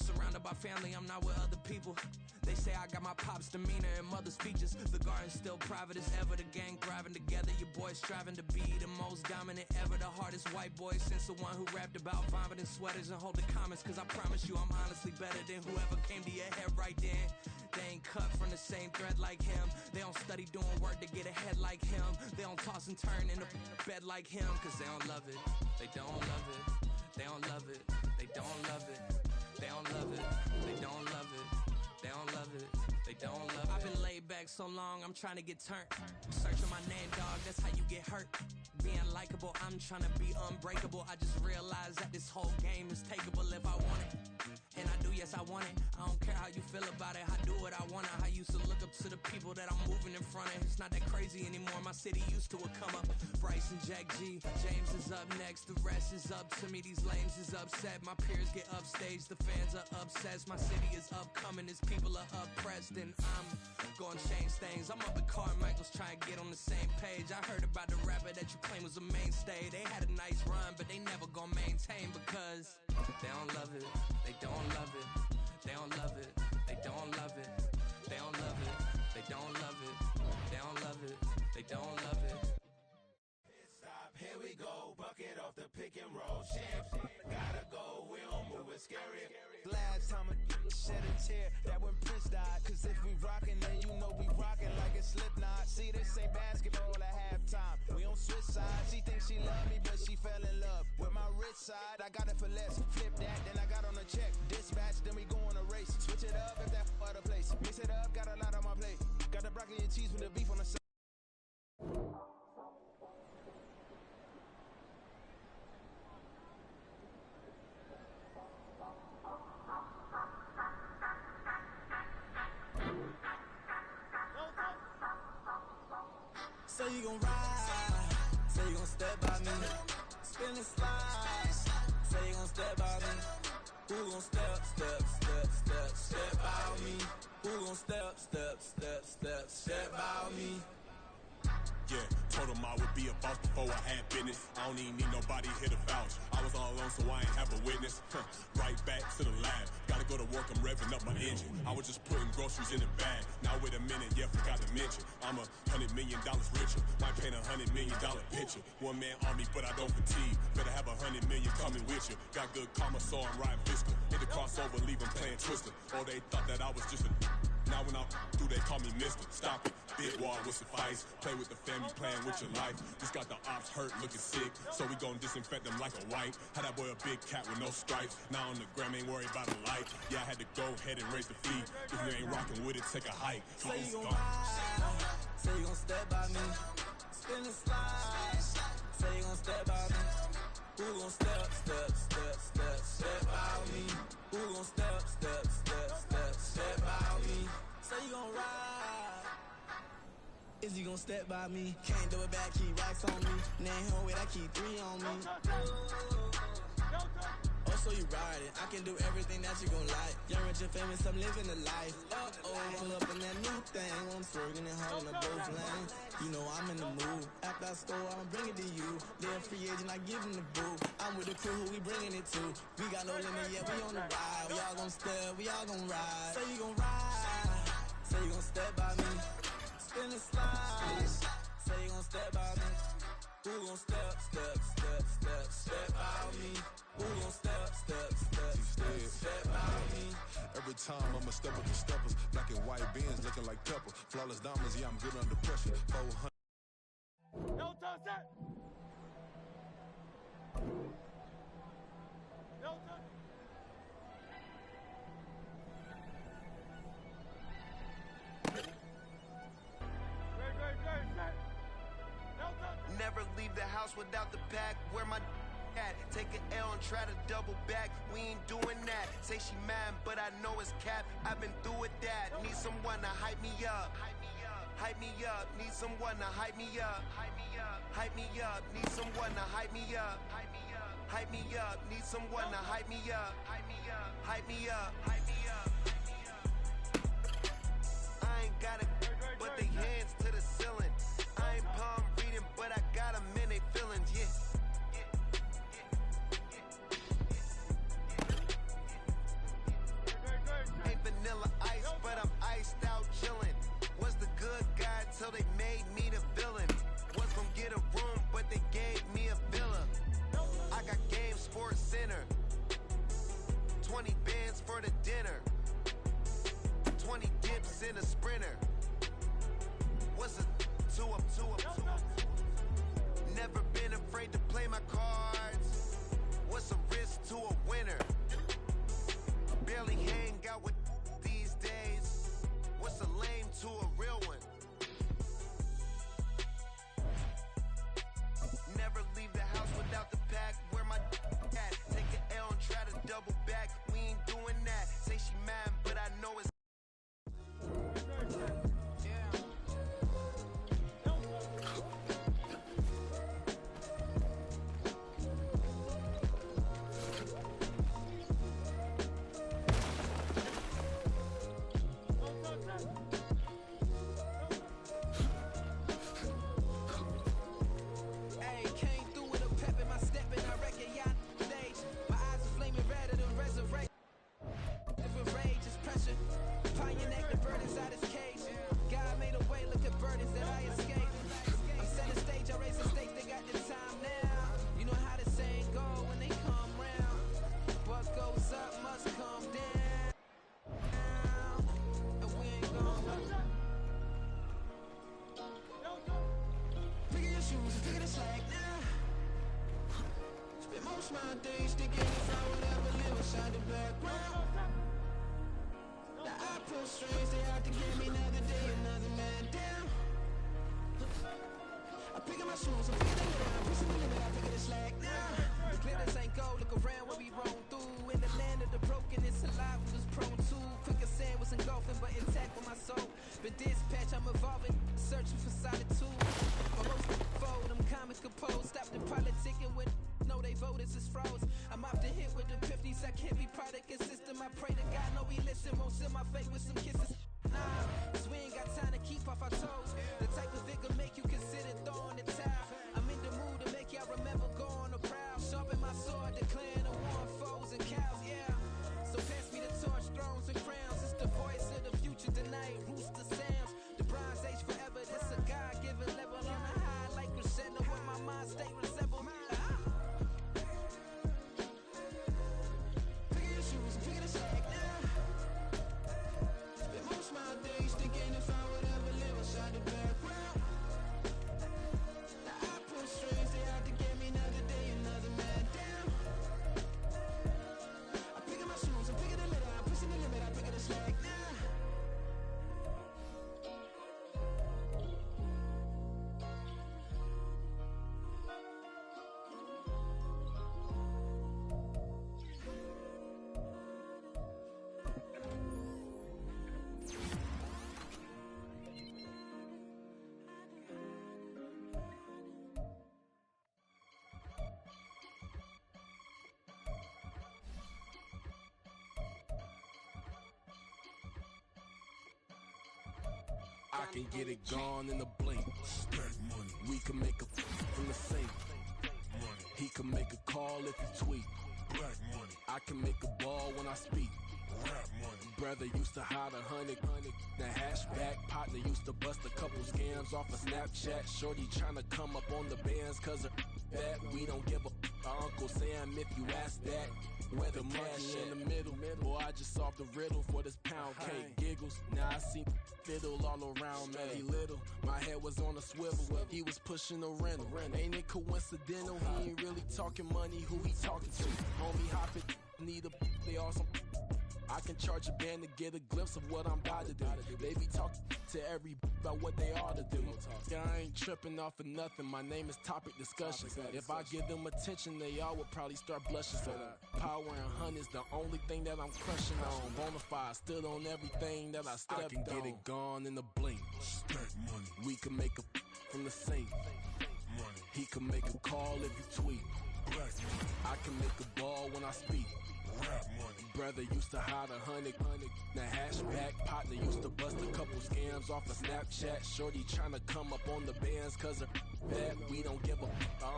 Surrounded by family, I'm not with other people. They say I got my pop's demeanor and mother's features. The garden's still private as ever. The gang thriving together. Your boys striving to be the most dominant ever. The hardest white boy since the one who rapped about vomiting sweaters and holding comments. Cause I promise you I'm honestly better than whoever came to your head right then. They ain't cut from the same thread like him. They don't study doing work to get ahead like him. They don't toss and turn in the bed like him. Cause they don't love it. They don't love it. They don't love it. They don't love it. They don't love it. They don't love it. They don't love it. They don't love it. I've been laid back so long, I'm trying to get turned. Searching my name, dog, that's how you get hurt. Being likable, I'm trying to be unbreakable. I just realized that this whole game is takeable if I want it. And I do, yes, I want it. I don't care how you feel about it. I do what I want. I used to look up to the people that I'm moving in front of. It's not that crazy anymore. My city used to come up. Bryce and Jack G. James is up next. The rest is up to me. These lames is upset. My peers get upstage. The fans are obsessed. My city is upcoming. His people are oppressed. And I'm gonna change things. I'm up at Carmichael's trying to get on the same page. I heard about the rapper that you claim was a mainstay. They had a nice run, but they never gonna maintain because they don't love it. They don't love it. They don't love it. They don't love it. They don't love it. They don't love it. They don't love it. they don't love it. Stop, here we go, bucket off the pick and roll. Champ, gotta go, we don't move it, scary. Last time a shed a tear, that when Prince died. Cause if we rockin', then you know we rockin' like a Slipknot. See, this ain't basketball at halftime. We on switch sides. She thinks she love me, but she fell in love with my rich side. I got it for less. Flip that, then I got on a check. Dispatch, then we go on a race. Switch it up if that other place. Mix it up, got a lot on my plate. Got the broccoli and cheese with the beef on the side. Say you gon' ride, say you gon' step by me, spin and slide, say you gon' step by me, who gon' step by me, who gon' step by me. Yeah, told him I would be a boss before I had business. I don't even need nobody here to vouch. I was all alone, so I ain't have a witness. Right back to the lab. Gotta go to work, I'm revving up my engine. I was just putting groceries in the bag. Now wait a minute, yeah, forgot to mention. I'm $100 million richer. Might paint $100 million picture. One man army, but I don't fatigue. Better have 100 million coming with you. Got good karma, so I'm riding fiscal. Hit the crossover, leave them playing Twister. Or they thought that I was just a. Now when I'm through, they call me Mister. Stop it. Big wall would suffice. Play with the family, playing with your life. Just got the ops hurt, looking sick. So we gon' disinfect them like a wipe. Had that boy a big cat with no stripes. Now on the gram, ain't worried about the light. Yeah, I had to go ahead and raise the fee. If you ain't rocking with it, take a hike. Say you gon' ride, say you gon' step by me, spin and slide. Say you gon' step by me, who gon' step by me, who gon' step by me. Say you gon' ride, is he gon' step by me? Can't do it back, keep racks on me. Name home with I keep 3 on me. Oh, so you ride it, I can do everything that you gon' like. Young, rich, and famous, I'm living the life. Pull up in that new thing, I'm swerving and holding up both lanes. You know I'm in the mood, after I score, I'ma bring it to you. They're a free agent, I give them the boo. I'm with the crew, who we bringing it to. We got no limit, yeah, we on the ride. We all gon' step, we all gon' ride. Say you gon' ride, say you gon' step by me, spin and slide. Say you gon' step by me, who gon' step by me, who gon' step by me. Every time I'ma step with the steppers. Black and white beans looking like pepper. Flawless diamonds, yeah, I'm good under pressure. 400. Don't touch that! Don't touch it! Never leave the house without the pack. Where my at? Take an L and try to double back. We ain't doing that. Say she mad, but I know it's cap. I've been through with that. Need someone to hype me up. Hype me up. Need someone to hype me up. Hype me up. Need someone to hype me up. Hype me up. Need someone to hype me up. Hype me up. I ain't got it, but they hands to the ceiling. I ain't palm reading, but I got them in they feelings, yeah. Ain't vanilla ice, but I'm iced out chillin'. Was the good guy till they made me the villain. Was gon' get a room, but they gave me a villa. I got Game Sports Center. 20 bands for the dinner. 20 dips in a sprinter. What's a 2 up? Never been afraid to play. inside the background. Now I pull strings, they out to get me another day, another man down. I'm picking my shoes, I'm picking the limit, I'm pushing the limit, I'm picking the slack now. The glitters ain't gold, look around where we roam through. In the land of the broken, it's a lot we was prone to. Quicker sand was engulfing, but intact with my soul. But dispatch, I'm evolving, searching for solitude. My most fold, I'm comic composed. Stop the politicking when know they voters is froze. I'm off the hit with the 50s, I can't be product consistent. I pray to God, no, he listen, won't seal my fate with some kisses. Nah, cause we ain't got time to keep off our toes. The type of vigor make you consider throwing the towel. I'm in the mood to make y'all remember going to proud. Sharpen my sword, declaring the war on foes and cows, yeah. So pass me the torch, thrones and crowns. It's the voice of the future tonight, rooster sounds. The Bronze Age forever, this a God-given level. On a high like crescendo, where my mind stay resemble. Pick your shoes and pick the slack now. Spend most my days thinking if I would ever live inside the background. Now I pull strings, they out to get me another day, another man down. I'm picking my shoes, I'm picking the limit, I'm pushing the limit, I'm picking the slack now. I can get it gone in a blink. Money. We can make a from the sink. Money. He can make a call if he tweet. Black money. I can make a ball when I speak. Rap money. Brother used to hide 100. The hashback partner used to bust a couple scams off of Snapchat. Shorty tryna come up on the bands cause of that. We don't give a Uncle Sam if you ask that. Where the cash in the middle. Boy, I just solved the riddle for this pound cake. Giggles, now I see fiddle all around me. He little, my head was on a swivel. He was pushing a rental. Ain't it coincidental? He ain't really talking money. Who he talking to? Homie, hop it, need a they awesome. I can charge a band to get a glimpse of what I'm about to do. They be talking to every about what they ought to do. Yeah, I ain't tripping off of nothing. My name is Topic Discussion. If I give them attention, they all would probably start blushing. So power and hunt is the only thing that I'm crushing on. Bonafide stood on everything that I stepped on. I can get it gone in a blink. Money. We can make a from the sink. Money. He can make a call if you tweet. I can make a ball when I speak. Rap money. Brother used to hide 100. The hashback partner used to bust a couple scams off of Snapchat. Shorty tryna come up on the bands cause of that. We don't give a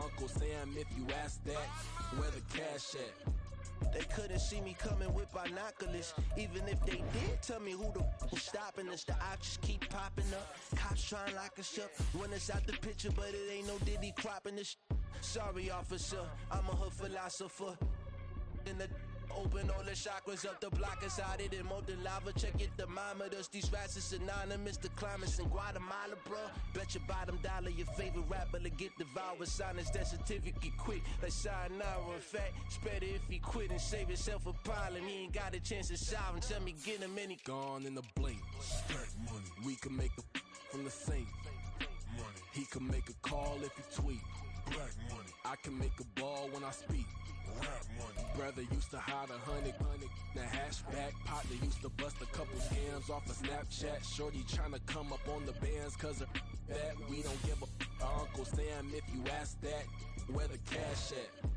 Uncle Sam if you ask that. Where the cash at? They couldn't see me coming with binoculars. Even if they did tell me who the was stopping us, the options keep popping up. Cops trying to lock us up. When it's out the picture, but it ain't no Diddy cropping this. Sorry, officer, I'm a hood philosopher. In the open all the chakras up the block inside it and molten lava. Check your thermometers. These rats is anonymous. The climates in Guatemala, bro. Bet your bottom dollar your favorite rapper to get devoured. Sign his death certificate quick. Like sayonara. In fact, it's better if he quit and save himself a pile. And he ain't got a chance to solve and tell me get him any. Gone in a blink. Money. We can make a from the sink. Money. He can make a call if he tweet. Black money. I can make a ball when I speak. Rap money. Brother used to hide 100. The hashback partner used to bust a couple scams off of Snapchat. Shorty tryna come up on the bands cause of that. We don't give a Uncle Sam if you ask that. Where the cash at?